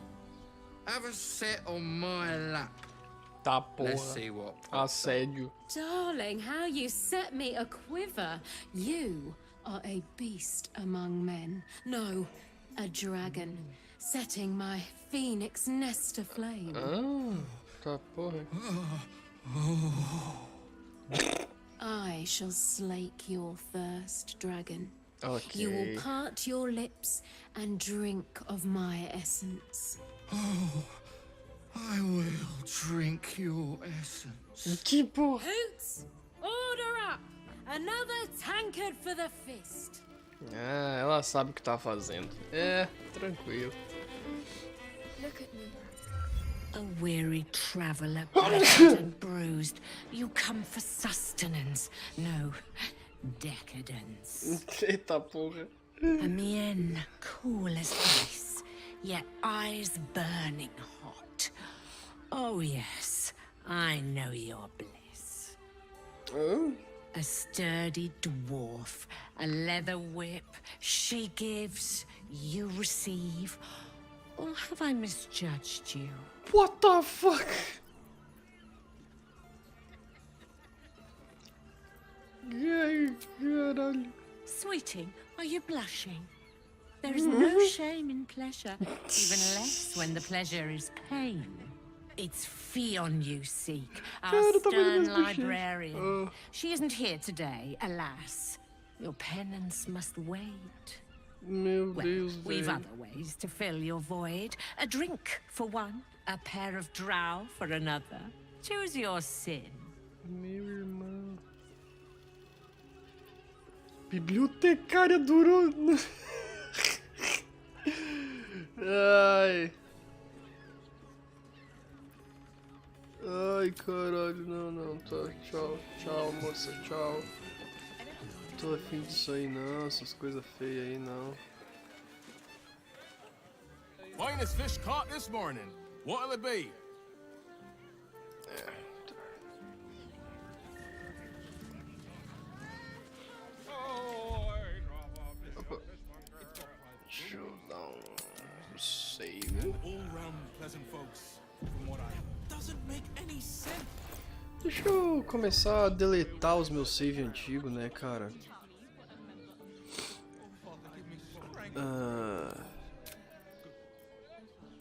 Have a sit on my lap. Tá, porra. Let's see what Assédio. Darling, how you set me a quiver. You are a beast among men. No, a dragon. Setting my phoenix nest aflame. Ah, tá, porra. I shall slake your thirst, dragon. Okay. You will part your lips and drink of my essence. Oh, I will drink your essence. Que porra. Hoots, order up! Another tankard for the fist. Ah, ela sabe o que tá fazendo. É, tranquilo. Look at me. A weary traveler, battered and bruised. You come for sustenance, no decadence. Eita porra. A mien cool as ice, yet eyes burning hot. Oh yes, I know your bliss. Oh. A sturdy dwarf, a leather whip. She gives, you receive. Or have I misjudged you? What the fuck? Ai, caralho. Sweeting, are you blushing? There is no shame in pleasure, even less when the pleasure is pain. It's Fion you seek, our stern librarian. She isn't here today, alas. Your penance must wait. Meu Deus, We've velho. other ways to fill your void. A drink for one, a pair of drow for another. Choose your sin. Meu irmão. Bibliotecária durou. Ai. Ai, caralho, não, tá. Tchau, moça, tchau. Tô afim disso aí não, essas coisas feias aí não. Finest fish caught this morning. What'll it be? Deixa eu dar um save. Deixa eu começar a deletar os meus save antigos, né, cara?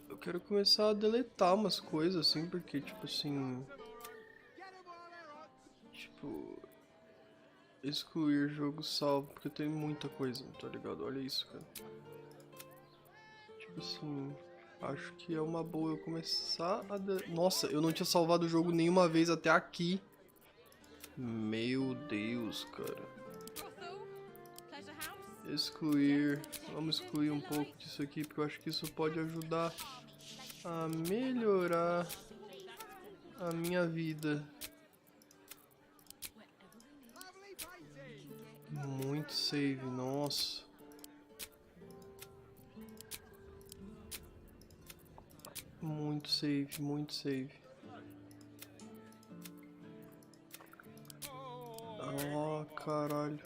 Eu quero começar a deletar umas coisas assim, porque tipo assim... Tipo... Excluir jogo salvo, porque tem muita coisa, tá ligado? Olha isso, cara. Tipo assim... Acho que é uma boa eu começar a... Nossa, eu não tinha salvado o jogo nenhuma vez até aqui. Meu Deus, cara. Excluir. Vamos excluir um pouco disso aqui, porque eu acho que isso pode ajudar a melhorar a minha vida. Muito save, nossa. Muito save, muito save. Oh, caralho.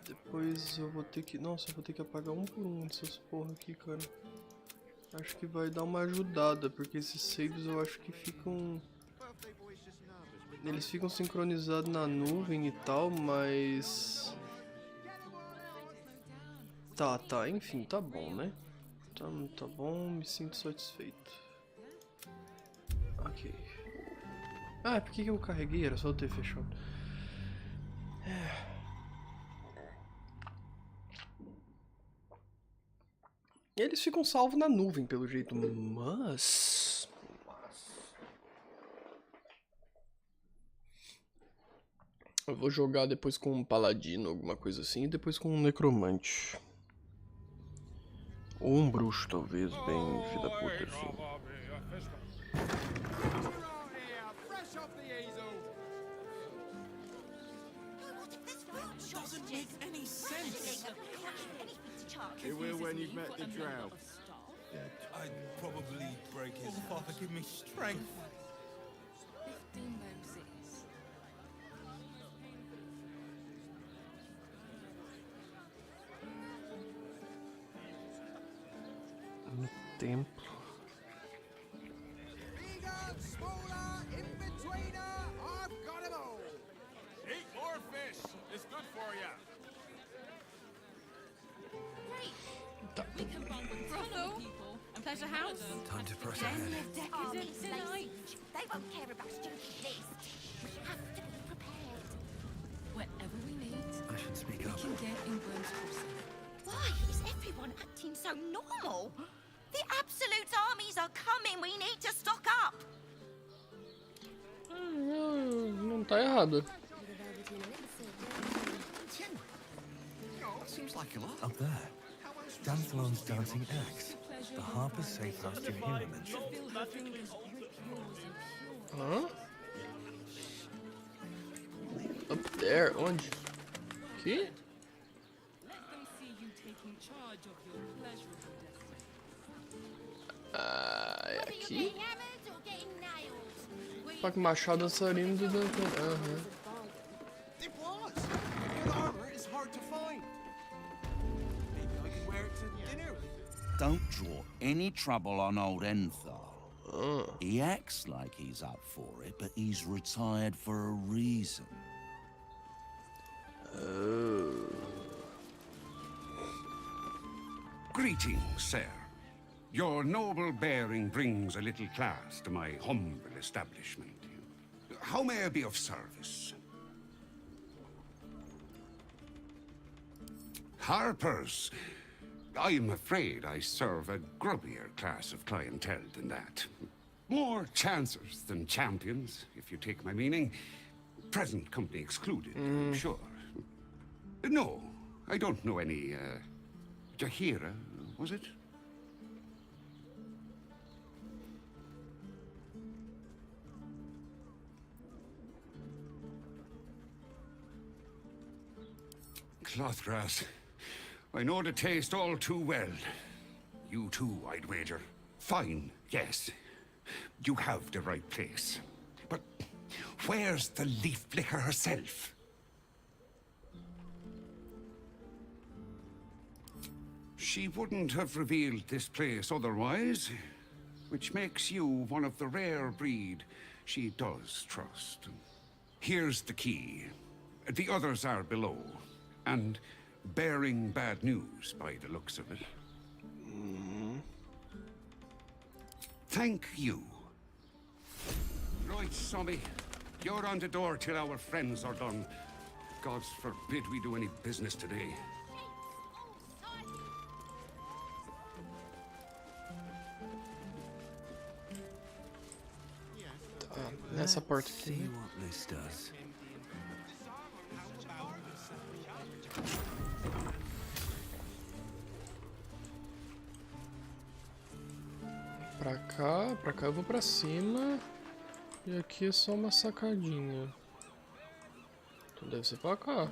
Depois eu vou ter que... Nossa, eu vou ter que apagar um por um dessas porra aqui, cara. Acho que vai dar uma ajudada, porque esses saves eu acho que ficam... Eles ficam sincronizados na nuvem e tal, mas... Tá, enfim, tá bom, né? Tá bom, me sinto satisfeito. Ok. Ah, por que eu carreguei? Era só eu ter fechado. Eles ficam salvos na nuvem, pelo jeito, mas... Eu vou jogar depois com um paladino, alguma coisa assim, e depois com um necromante. Ou um bruxo, talvez, bem filho da puta, assim. It will when you've met the drow. I'd probably break his father. Give me strength. 15 Moses. No templo. Eat more fish. It's good for you. Tá. Pleasure house. Time to press ahead. They won't care about stupid lists. We have to be prepared. Wherever we meet, I should speak we up. can get in Burns Crossing. Why is everyone acting so normal? The Absolute armies are coming. We need to stock up. Não tá errado. Seems like a lot. Up there. Danthlon's dancing axe. The Harper's safe house Jahira mentioned. Hã? Up there? Onde? Aqui? É aqui? Pac machado dançarino do Danton. Aham. Don't draw any trouble on old Enthal. He acts like he's up for it, but he's retired for a reason. Greetings, sir. Your noble bearing brings a little class to my humble establishment. How may I be of service? Harpers. I'm afraid I serve a grubbier class of clientele than that. More chancers than champions, if you take my meaning. Present company excluded, I'm sure. No, I don't know any, Jahira, was it? Clothgrass. I know the taste all too well. You too, I'd wager. Fine, yes. You have the right place. But where's the leaf flicker herself? She wouldn't have revealed this place otherwise, which makes you one of the rare breed she does trust. Here's the key. The others are below, and bearing bad news by the looks of it. Thank you. Right, Sommy. You're on the door till our friends are done. God forbid we do any business today. Nessa porta aqui. See what this does. Pra cá eu vou pra cima. E aqui é só uma sacadinha. Então deve ser pra cá.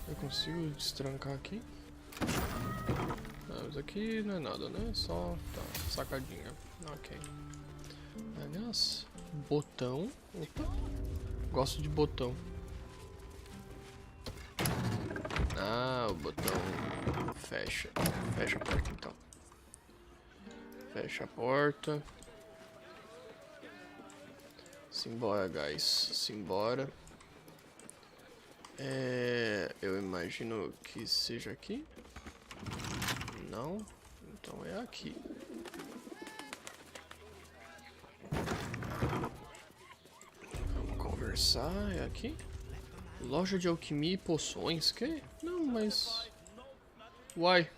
Eu consigo destrancar aqui? Não, mas aqui não é nada, né? Só tá, sacadinha. Ok. Aliás, botão. Opa. Gosto de botão. Ah, o botão fecha. Fecha a porta então. Fecha a porta. Simbora, guys. Simbora. Eu imagino que seja aqui. Não. Então é aqui. Vamos conversar. É aqui. Loja de alquimia e poções. Que? Não, mas... Uai.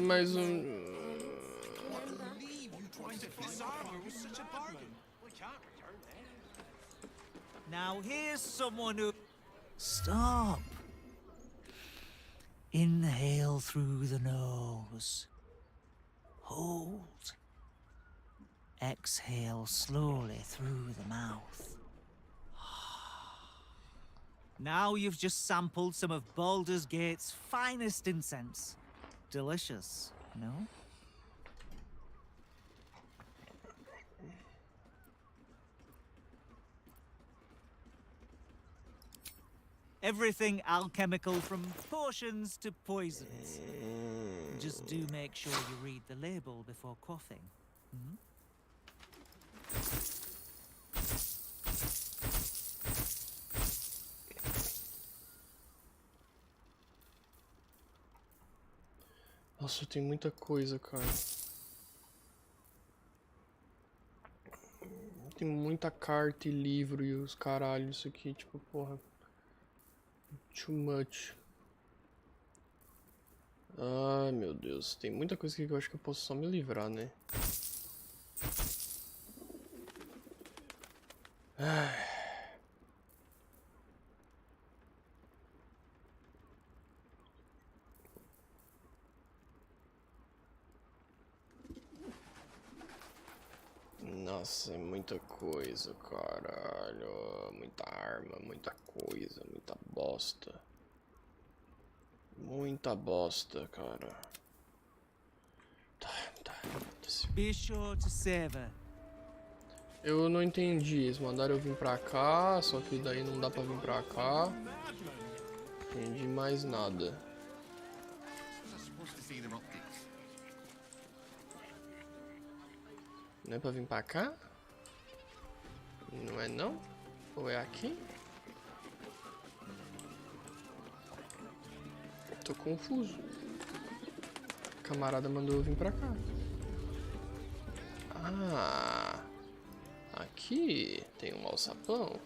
Mais um... Now here's someone who... Stop. Inhale through the nose. Hold. Exhale slowly through the mouth. Now you've just sampled some of Baldur's Gate's finest incense. Delicious, no? Everything alchemical from potions to poisons. Just do make sure you read the label before quaffing. Hmm? Nossa, tem muita coisa, cara. Tem muita carta e livro e os caralhos isso aqui, tipo, porra. Too much. Ai, meu Deus. Tem muita coisa aqui que eu acho que eu posso só me livrar, né? Ai. Nossa, é muita coisa, caralho. Muita arma, muita coisa, muita bosta. Muita bosta, cara. Tá. Be sure to savor. Eu não entendi. Eles mandaram eu vir pra cá, só que daí não dá pra vir pra cá. Entendi mais nada. Não é pra vir pra cá? Não é não? Ou é aqui? Tô confuso. O camarada mandou eu vir pra cá. Ah, aqui tem um alçapão.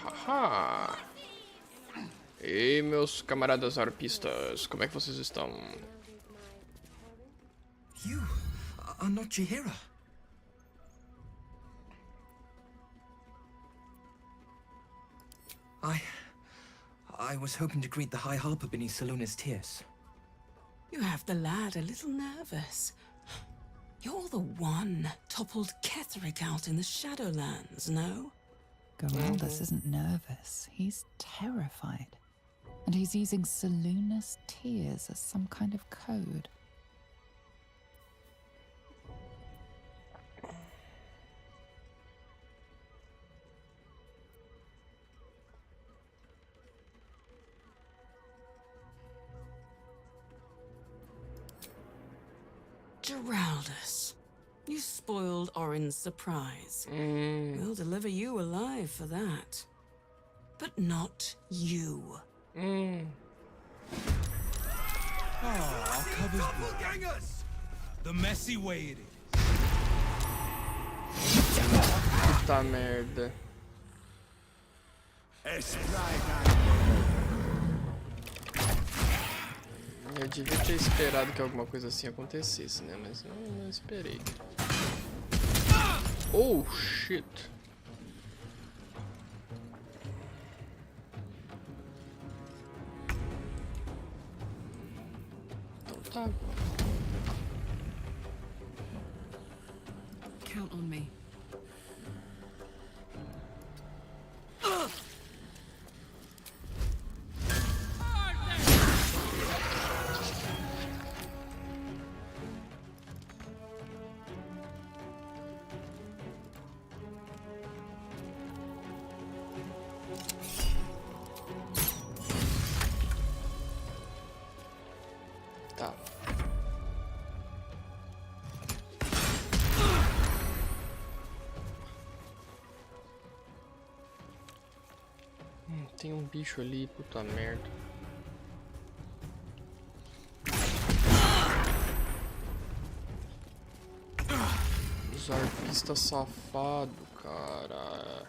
Haha. Ei, meus camaradas arpistas, como é que vocês estão? You are not Chihira. I was hoping to greet the High Harper beneath Salona's tears. You have the lad a little nervous. You're the one toppled Ketherick out in the Shadowlands, no? Geraldus isn't nervous. He's terrified. And he's using Salona's tears as some kind of code. Geraldus, you spoiled Orin's surprise. We'll deliver you alive for that. But not you. Our cover's doppelgangers! The messy way it is. Puta merda. Eu devia ter esperado que alguma coisa assim acontecesse, né? Mas não esperei. Oh, shit. Então tá. Count on me. Tá. Tem um bicho ali, puta merda. Os arpistas safado, cara.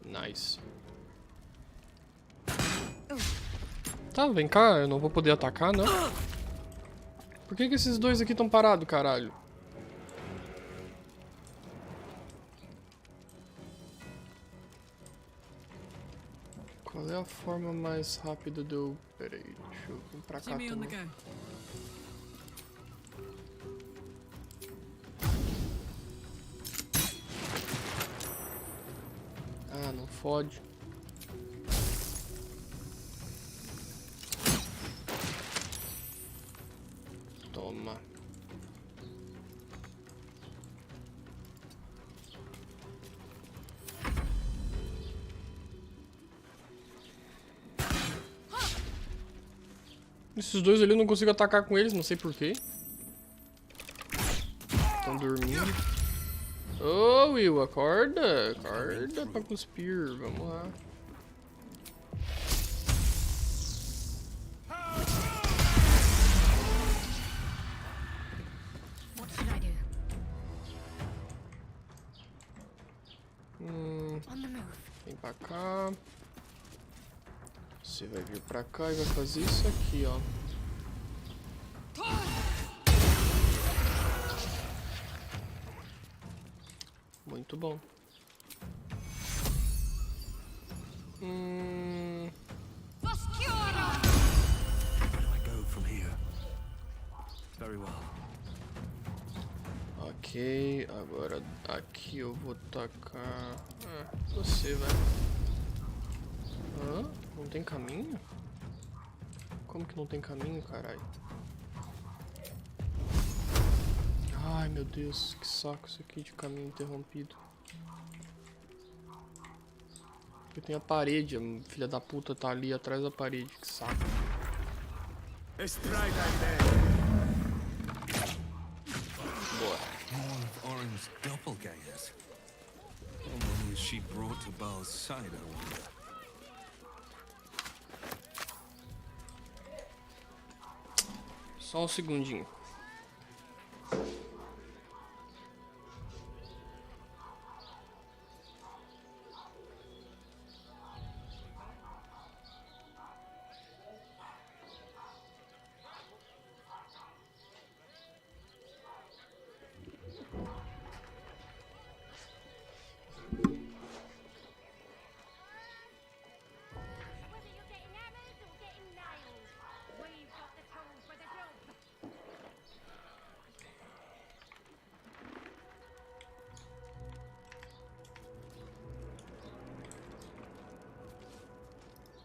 Nice. Tá, vem cá, eu não vou poder atacar, não? Por que esses dois aqui estão parados, caralho? Qual é a forma mais rápida de eu... Pera aí, deixa eu vir pra cá Jimmy on the também. go. Ah, não fode. Toma. Esses dois ali eu não consigo atacar com eles, não sei porquê. Estão dormindo. Ô, Will, acorda. Acorda pra cuspir. Vamos lá. What should I do? On the move. Vem pra cá. Você vai vir pra cá e vai fazer isso aqui, ó. Muito bom. Where do I go from here? Very well. Ok, agora aqui eu vou tacar... Ah, você vai... Hã? Não tem caminho? Como que não tem caminho, caralho? Ai meu Deus, que saco isso aqui de caminho interrompido. Porque tem a parede, a filha da puta tá ali atrás da parede, que saco. Boa. More of Orin's doppelgangers. How many has she brought to Baal's side, I wonder? Só um segundinho.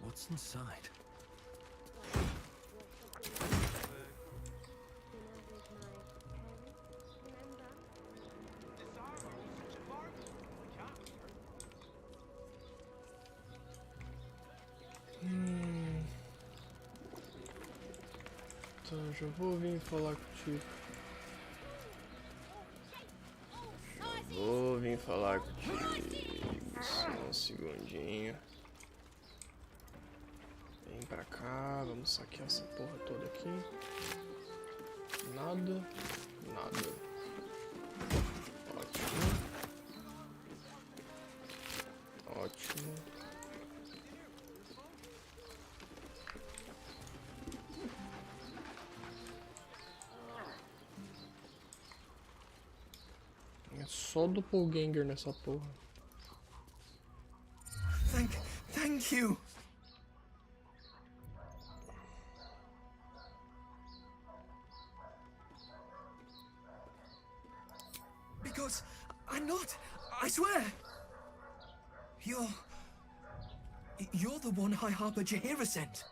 What's inside? Então, já vou vir falar contigo. Vou vir falar contigo. Só um segundinho. Vem pra cá, vamos saquear essa porra toda aqui. Nada, nada. Ótimo. Ótimo. É só doppelganger nessa porra. Thank you. Because I'm not, I swear. You're the one High Harper Jaheira sent.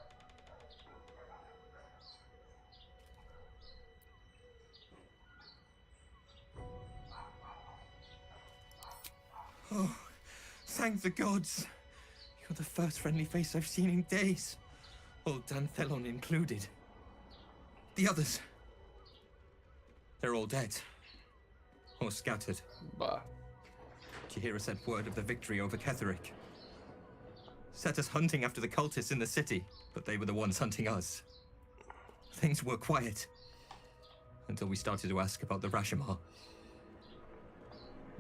Oh, thank the gods. You're the first friendly face I've seen in days. Old Danthelon included. The others, they're all dead. Or scattered. Bah. Jaheira sent word of the victory over Ketheric. Set us hunting after the cultists in the city, but they were the ones hunting us. Things were quiet. Until we started to ask about the Rashomar.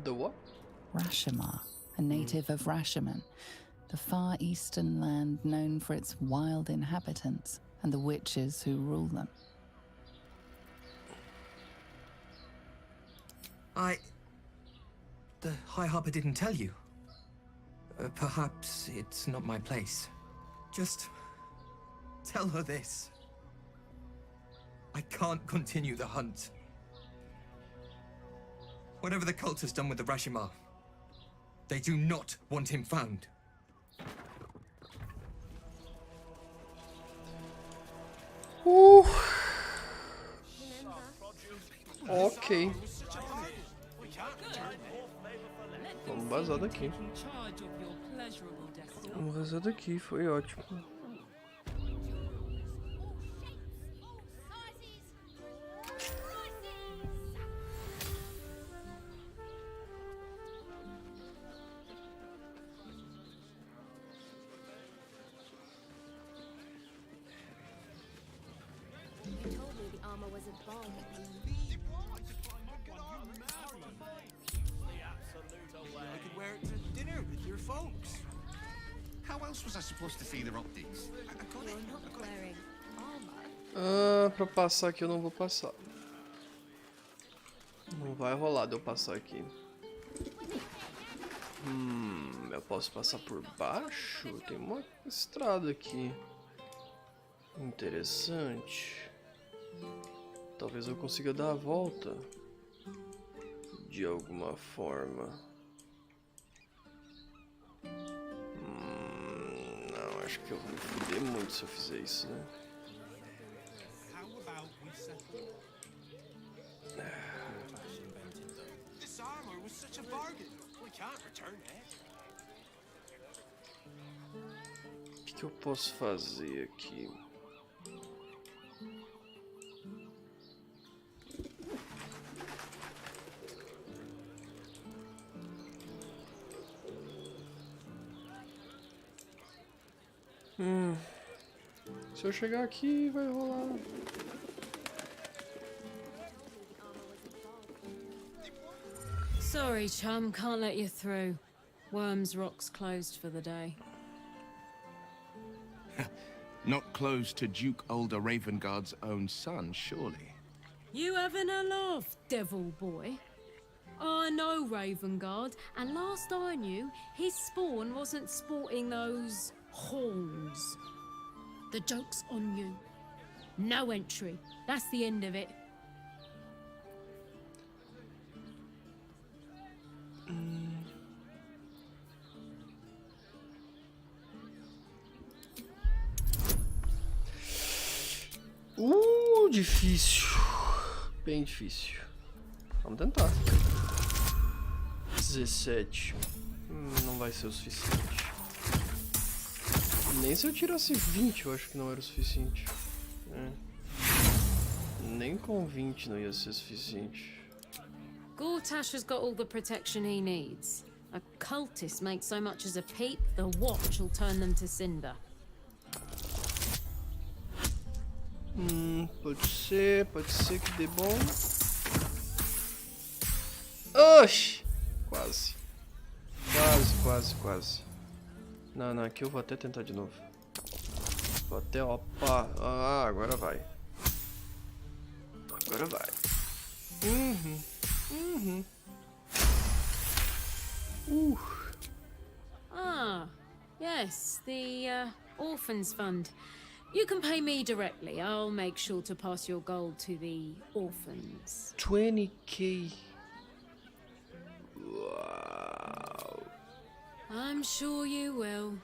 The what? Rashomar, a native of Rashomon, the far eastern land known for its wild inhabitants and the witches who rule them. The High Harper didn't tell you. Perhaps it's not my place. Just tell her this. I can't continue the hunt. Whatever the cult has done with the Rashomar, they do not want him found. Ok. Vamos vazar daqui. Vamos vazar daqui, foi ótimo. I could wear it to dinner with your folks. How else was I supposed to see their optics? I got it. You're not wearing armor. Ah, pra passar aqui eu não vou passar. Não vai rolar de eu passar aqui. Eu posso passar por baixo? Tem uma estrada aqui. Interessante. Talvez eu consiga dar a volta. De alguma forma. Não, acho que eu vou me fuder muito se eu fizer isso, né? O que eu posso fazer aqui? Se eu chegar aqui, vai rolar. Sorry, chum, can't let you through. Worms Rock's closed for the day. Not close to Duke Older Ravengard's own son, surely. You having a laugh, devil boy? I know Ravengard, and last I knew, his spawn wasn't sporting those horns. The joke's on you. No entry. That's the end of it. Difícil. Bem difícil. Vamos tentar. 17. Não vai ser o suficiente. Nem se eu tirasse 20, eu acho que não era o suficiente. Nem com 20 não ia ser suficiente. Gortash has got all the protection he needs. A cultist makes so much as a peep, the watch will turn them to cinder. Pode ser que dê bom. Oxi! Quase. Quase. Não, aqui eu vou até tentar de novo. Vou até, opa. Agora vai. Agora vai. Yes, the Orphans Fund. You can pay me directly. I'll make sure to pass your gold to the orphans. 20k. Wow. I'm sure you will.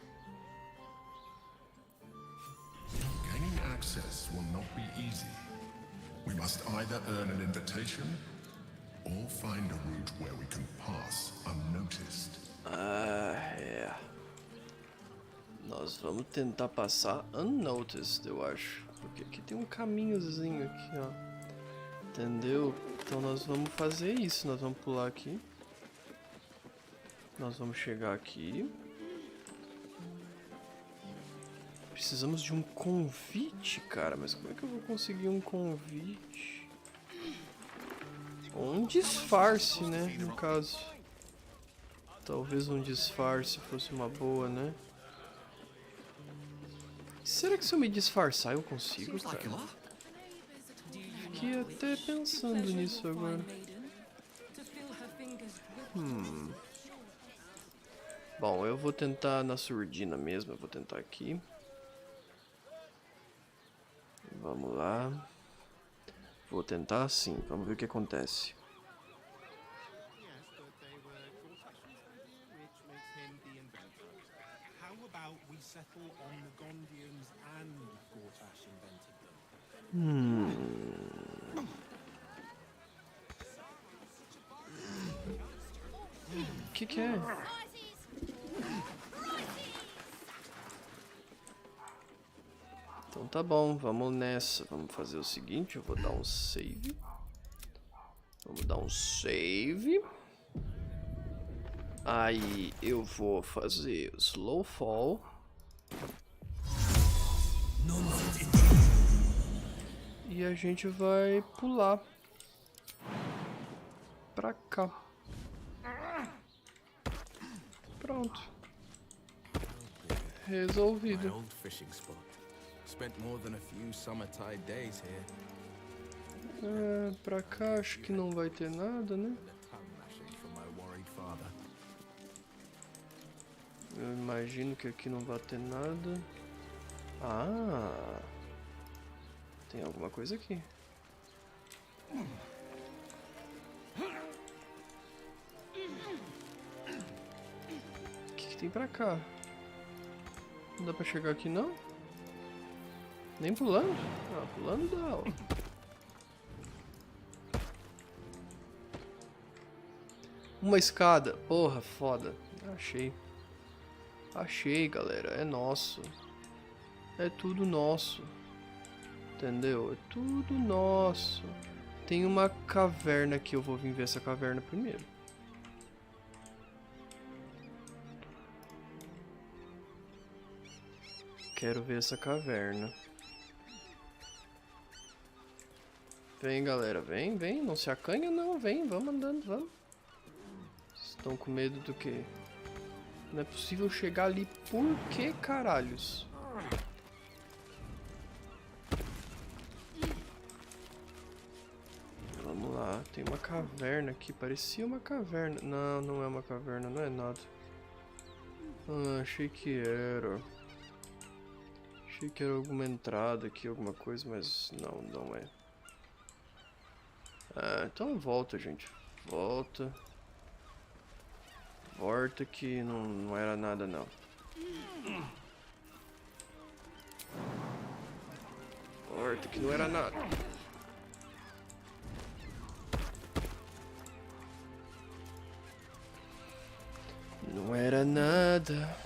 Gaining access will not be easy. We must either earn an invitation or find a route where we can pass unnoticed. É. Nós vamos tentar passar unnoticed, eu acho. Porque aqui tem um caminhozinho aqui, ó. Entendeu? Então nós vamos fazer isso. Nós vamos pular aqui. Nós vamos chegar aqui. Precisamos de um convite, cara. Mas como é que eu vou conseguir um convite? Ou um disfarce, né? No caso. Talvez um disfarce fosse uma boa, né? Será que se eu me disfarçar eu consigo, cara? Fiquei até pensando nisso agora. Bom, eu vou tentar na surdina mesmo. Eu vou tentar aqui. Vamos lá. Vou tentar assim. Vamos ver o que acontece. Que é? Então tá bom, vamos nessa. Vamos fazer o seguinte, eu vou dar um save. Vamos dar um save. Aí eu vou fazer o slow fall. E a gente vai pular pra cá. Pronto. Resolvido. Pra cá acho que não vai ter nada, né? Eu imagino que aqui não vai ter nada. Tem alguma coisa aqui. O que tem pra cá? Não dá pra chegar aqui não? Nem pulando? Pulando dá, ó. Uma escada. Porra, foda. Achei. Achei, galera. É nosso. É tudo nosso. Entendeu? É tudo nosso. Tem uma caverna aqui. Eu vou vir ver essa caverna primeiro. Quero ver essa caverna. Vem, galera. Vem, vem. Não se acanha, não. Vem, vamos andando, vamos. Estão com medo do quê? Não é possível chegar ali. Por que, caralhos? Vamos lá. Tem uma caverna aqui. Parecia uma caverna. Não, não é uma caverna. Não é nada. Ah, achei que era. Achei que era alguma entrada aqui, alguma coisa, mas não, não é. Ah, então volta, gente. Volta. Volta que não era nada, não. Volta que não era nada. Não era nada.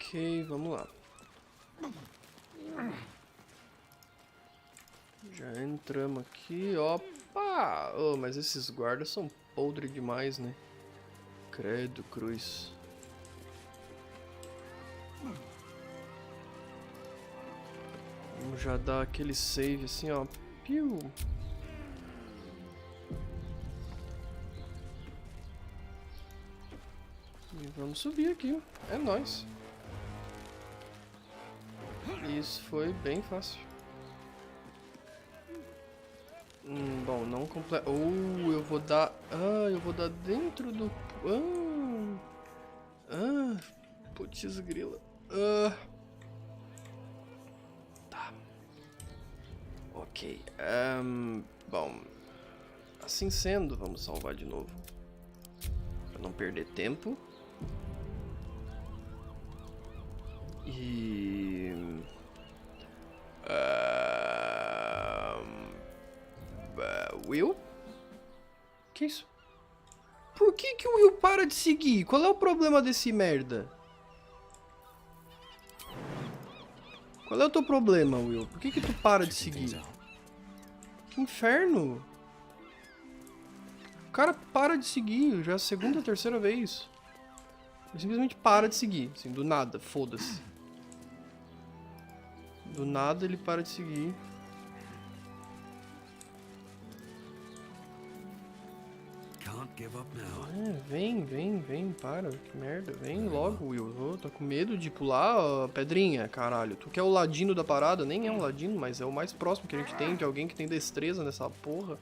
Ok, vamos lá. Já entramos aqui, opa! Oh, mas esses guardas são podres demais, né? Credo, cruz. Vamos já dar aquele save assim, ó. Piu! E vamos subir aqui. É nóis. Isso foi bem fácil. Bom, não completo. Eu vou dar. Ah, eu vou dar dentro do. Putz grila. Tá. Ok. Bom. Assim sendo, vamos salvar de novo. Pra não perder tempo. E... Will? Que isso? Por que o Will para de seguir? Qual é o problema desse merda? Qual é o teu problema, Will? Por que tu para de seguir? Que inferno! O cara para de seguir, já é a segunda ou terceira vez. Ele simplesmente para de seguir, assim, do nada, foda-se. Do nada ele para de seguir. Vem, para, que merda, vem logo, Will. Oh, tá com medo de pular, pedrinha, caralho. Tu que é o ladino da parada, nem é um ladino, mas é o mais próximo que a gente tem de alguém que tem destreza nessa porra.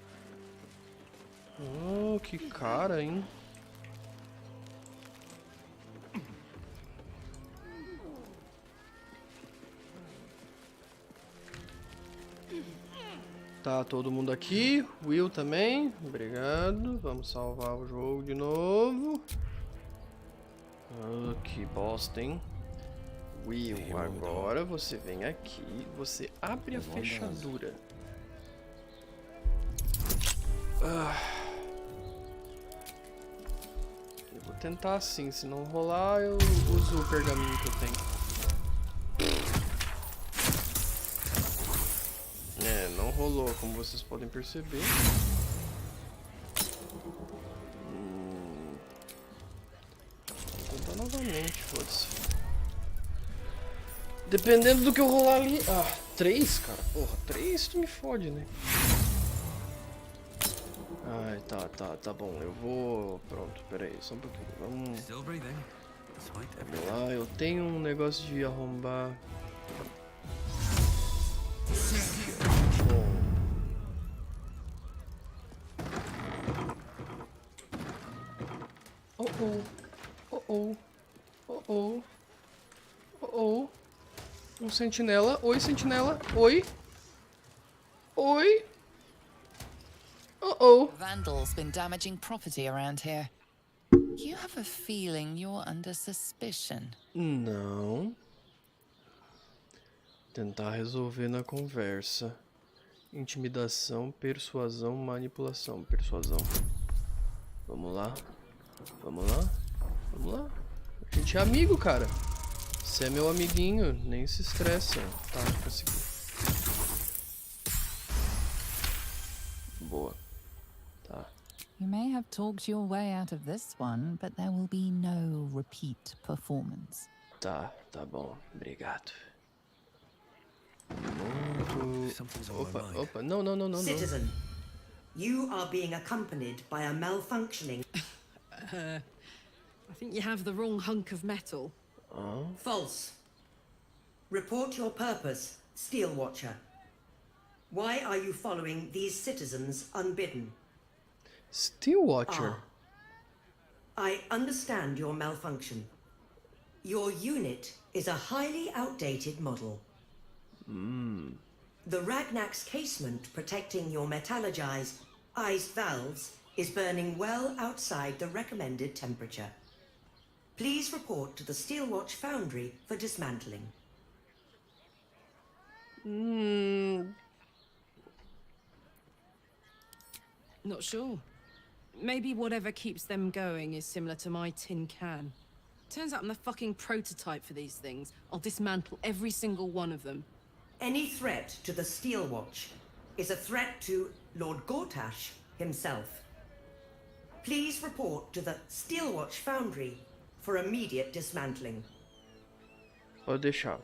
Oh, que cara, hein. Tá todo mundo aqui, Will também, obrigado, vamos salvar o jogo de novo. Que bosta, hein? Will, agora você vem aqui, você abre a fechadura. Eu vou tentar assim, se não rolar eu uso o pergaminho que eu tenho. Não rolou, como vocês podem perceber. Vou tentar novamente, foda-se. Dependendo do que eu rolar ali... 3, cara. Porra, 3 tu me fode, né? Ai, tá bom. Eu vou... Pronto, pera aí, só um pouquinho. Vamos lá, eu tenho um negócio de arrombar... Um sentinela. Oi, sentinela. Oi. Oi. Uh-oh. Vandals been damaging property around here. You have a feeling you're under suspicion. Não. Tentar resolver na conversa. Intimidação, persuasão, manipulação. Persuasão. Vamos lá. Vamos lá. Vamos lá. A gente é amigo, cara. Você é meu amiguinho. Nem se estressa. Tá, fica seguro. Boa. Tá. You may have talked your way out of this one, but there will be no repeat performance. Tá, tá bom. Obrigado. Muito... Opa. Não. Citizen, you are being accompanied by a malfunctioning... I think you have the wrong hunk of metal. Oh. False. Report your purpose, Steel Watcher. Why are you following these citizens unbidden? Steel Watcher? I understand your malfunction. Your unit is a highly outdated model. The Ragnak's casement protecting your metallurgized iced valves is burning well outside the recommended temperature. Please report to the Steelwatch Foundry for dismantling. Not sure. Maybe whatever keeps them going is similar to my tin can. Turns out I'm the fucking prototype for these things. I'll dismantle every single one of them. Any threat to the Steelwatch is a threat to Lord Gortash himself. Please report to the Steelwatch Foundry for immediate dismantling. Pode deixar.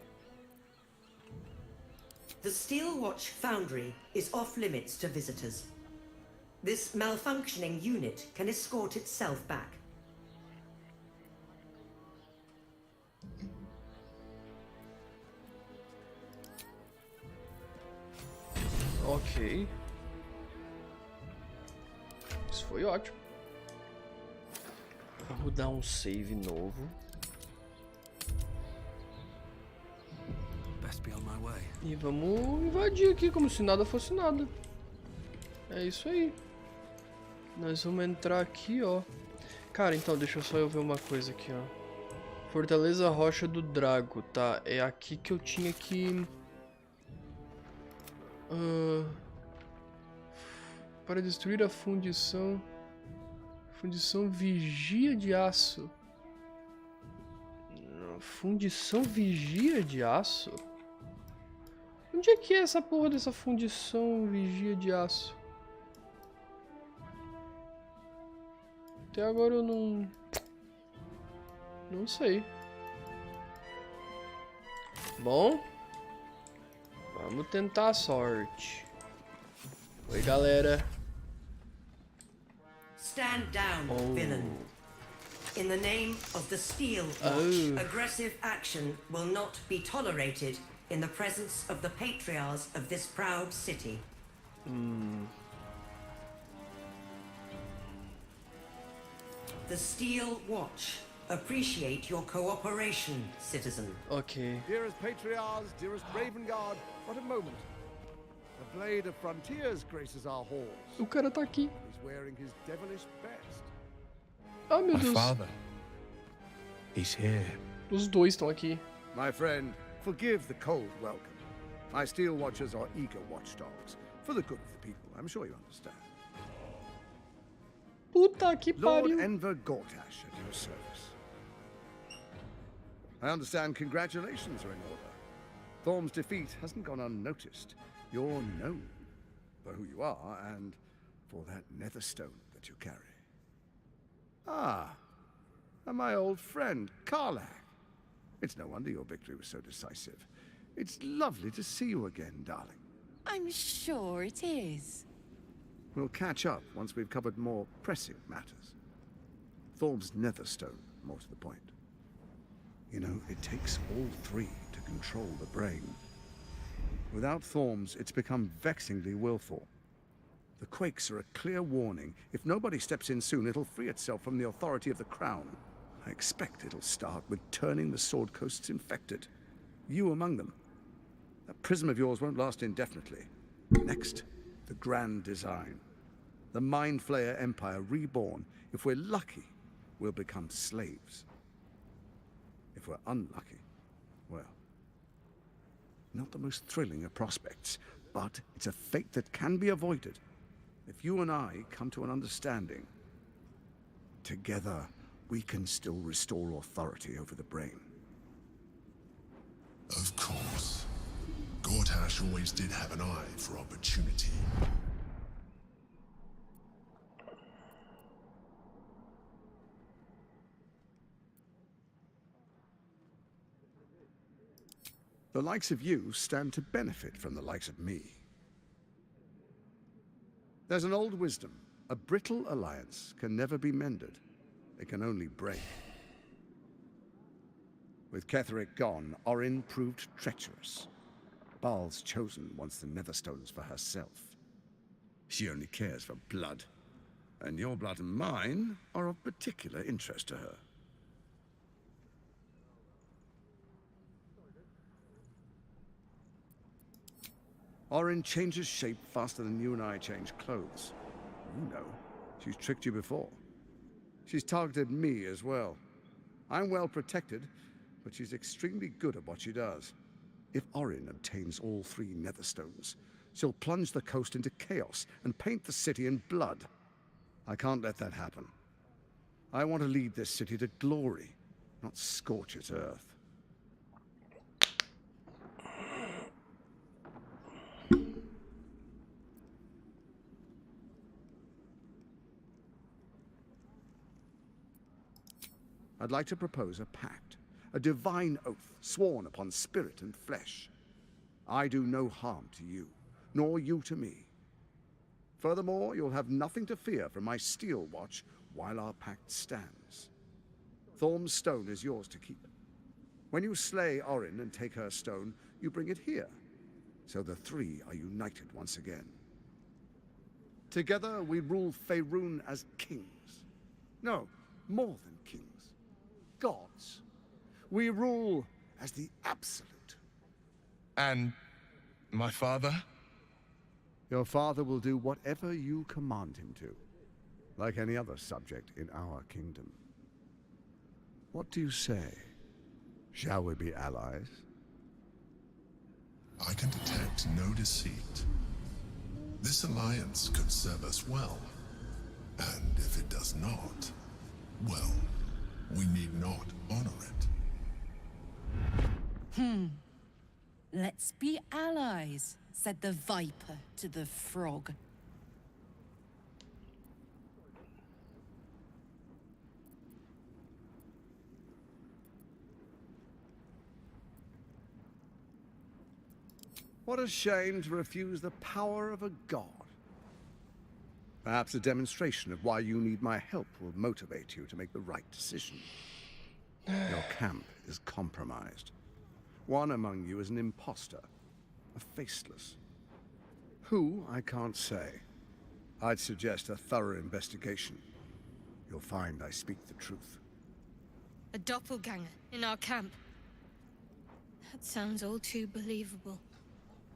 The Steelwatch Foundry is off limits to visitors. This malfunctioning unit can escort itself back. Ok. Isso foi ótimo. Vamos dar um save novo. Best be on my way. E vamos invadir aqui como se nada fosse nada. É isso aí. Nós vamos entrar aqui, ó. Cara, então deixa só eu ver uma coisa aqui, ó. Fortaleza Rocha do Drago, tá? É aqui que eu tinha que... para destruir a fundição... Fundição Vigia de Aço. Fundição Vigia de Aço? Onde é que é essa porra dessa fundição Vigia de Aço? Até agora eu não... Não sei. Bom. Vamos tentar a sorte. Oi, galera. Stand down, villain. In the name of the Steel Watch, aggressive action will not be tolerated in the presence of the patriarchs of this proud city. The Steel Watch appreciate your cooperation, citizen. Ok. Dearest patriarchs, dearest Raven Guard, what a moment. The blade of frontiers graces our halls. O cara tá aqui. He's wearing his devilish best. Ah, meu Deus. father. He's here. Os dois estão aqui. My friend, forgive the cold welcome. My Steel Watchers are eager watchdogs. For the good of the people, I'm sure you understand. Puta que Lord pariu. Enver Gortash at your service. I understand congratulations are in order. Thorm's defeat hasn't gone unnoticed. You're known for who you are and for that netherstone that you carry. Ah, and my old friend, Karlach. It's no wonder your victory was so decisive. It's lovely to see you again, darling. I'm sure it is. We'll catch up once we've covered more pressing matters. Thorm's netherstone, more to the point. You know, it takes all three to control the brain. Without Thorm's, it's become vexingly willful. The quakes are a clear warning. If nobody steps in soon, it'll free itself from the authority of the crown. I expect it'll start with turning the Sword Coasts infected. You among them. That prism of yours won't last indefinitely. Next, the grand design. The Mind Flayer Empire reborn. If we're lucky, we'll become slaves. If we're unlucky, well, not the most thrilling of prospects, but it's a fate that can be avoided if you and I come to an understanding. Together, we can still restore authority over the brain. Of course. Gortash always did have an eye for opportunity. The likes of you stand to benefit from the likes of me. There's an old wisdom. A brittle alliance can never be mended. It can only break. With Ketheric gone, Orin proved treacherous. Baal's chosen wants the Netherstones for herself. She only cares for blood. And your blood and mine are of particular interest to her. Orin changes shape faster than you and I change clothes. You know, she's tricked you before. She's targeted me as well. I'm well protected, but she's extremely good at what she does. If Orin obtains all 3 Netherstones, she'll plunge the coast into chaos and paint the city in blood. I can't let that happen. I want to lead this city to glory, not scorch its earth. I'd like to propose a pact, a divine oath sworn upon spirit and flesh. I do no harm to you, nor you to me. Furthermore, you'll have nothing to fear from my steel watch while our pact stands. Thorm's stone is yours to keep. When you slay Orin and take her stone, you bring it here, so the 3 are united once again. Together, we rule Faerun as kings. No, more than kings. Gods. We rule as the absolute. And my father? Your father will do whatever you command him to, like any other subject in our kingdom. What do you say? Shall we be allies? I can detect no deceit. This alliance could serve us well. And if it does not, well, we need not honor it. Let's be allies, said the viper to the frog. What a shame to refuse the power of a god. Perhaps a demonstration of why you need my help will motivate you to make the right decision. Your camp is compromised. One among you is an imposter, a faceless. Who, I can't say. I'd suggest a thorough investigation. You'll find I speak the truth. A doppelganger in our camp. That sounds all too believable.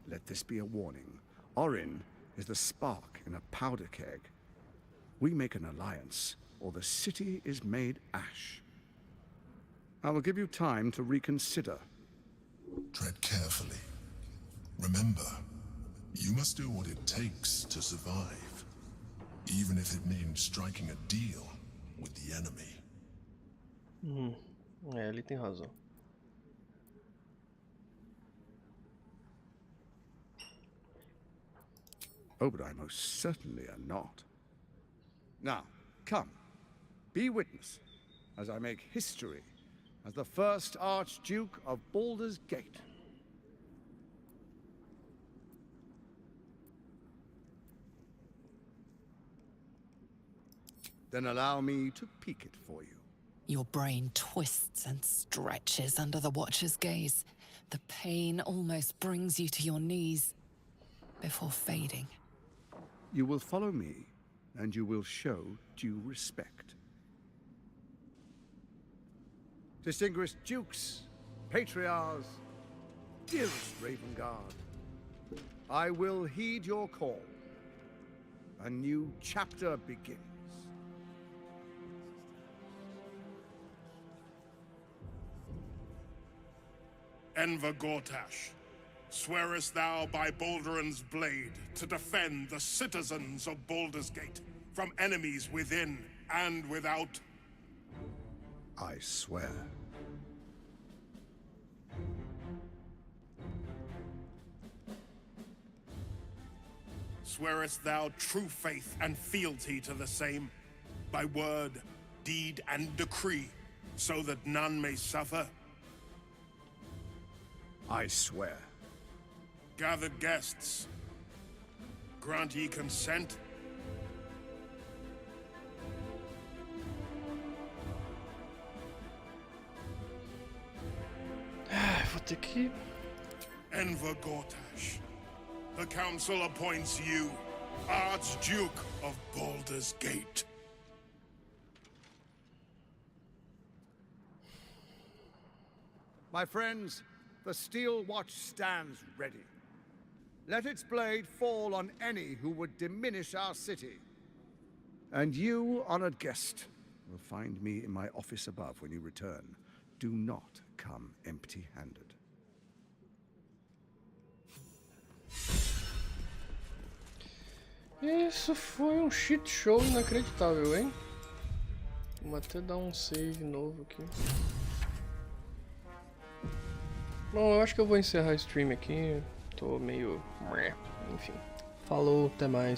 Let this be a warning. Orin is the spark in a powder keg. We make an alliance, or the city is made ash. I will give you time to reconsider. Tread carefully. Remember, you must do what it takes to survive, even if it means striking a deal with the enemy. Ele tem razão. Oh, but I most certainly am not. Now, come, be witness as I make history as the first Archduke of Baldur's Gate. Then allow me to peek it for you. Your brain twists and stretches under the Watcher's gaze. The pain almost brings you to your knees before fading. You will follow me, and you will show due respect. Distinguished dukes, patriarchs, Dearest Ravengard, I will heed your call. A new chapter begins. Enver Gortash, swearest thou by Balduran's blade to defend the citizens of Baldur's Gate from enemies within and without? I swear. Swearest thou true faith and fealty to the same, by word, deed, and decree, so that none may suffer? I swear. Gathered guests, grant ye consent? Vou ter que... Enver Gortash, the council appoints you Archduke of Baldur's Gate. My friends, the Steel Watch stands ready. Let its blade fall on any who would diminish our city. And you, honored guest, will find me in my office above when you return. Do not come empty-handed. Isso foi shit show inacreditável, hein? Vamos até dar save novo aqui. Bom, eu acho que eu vou encerrar a stream aqui. Tô meio... Enfim. Falou, até mais.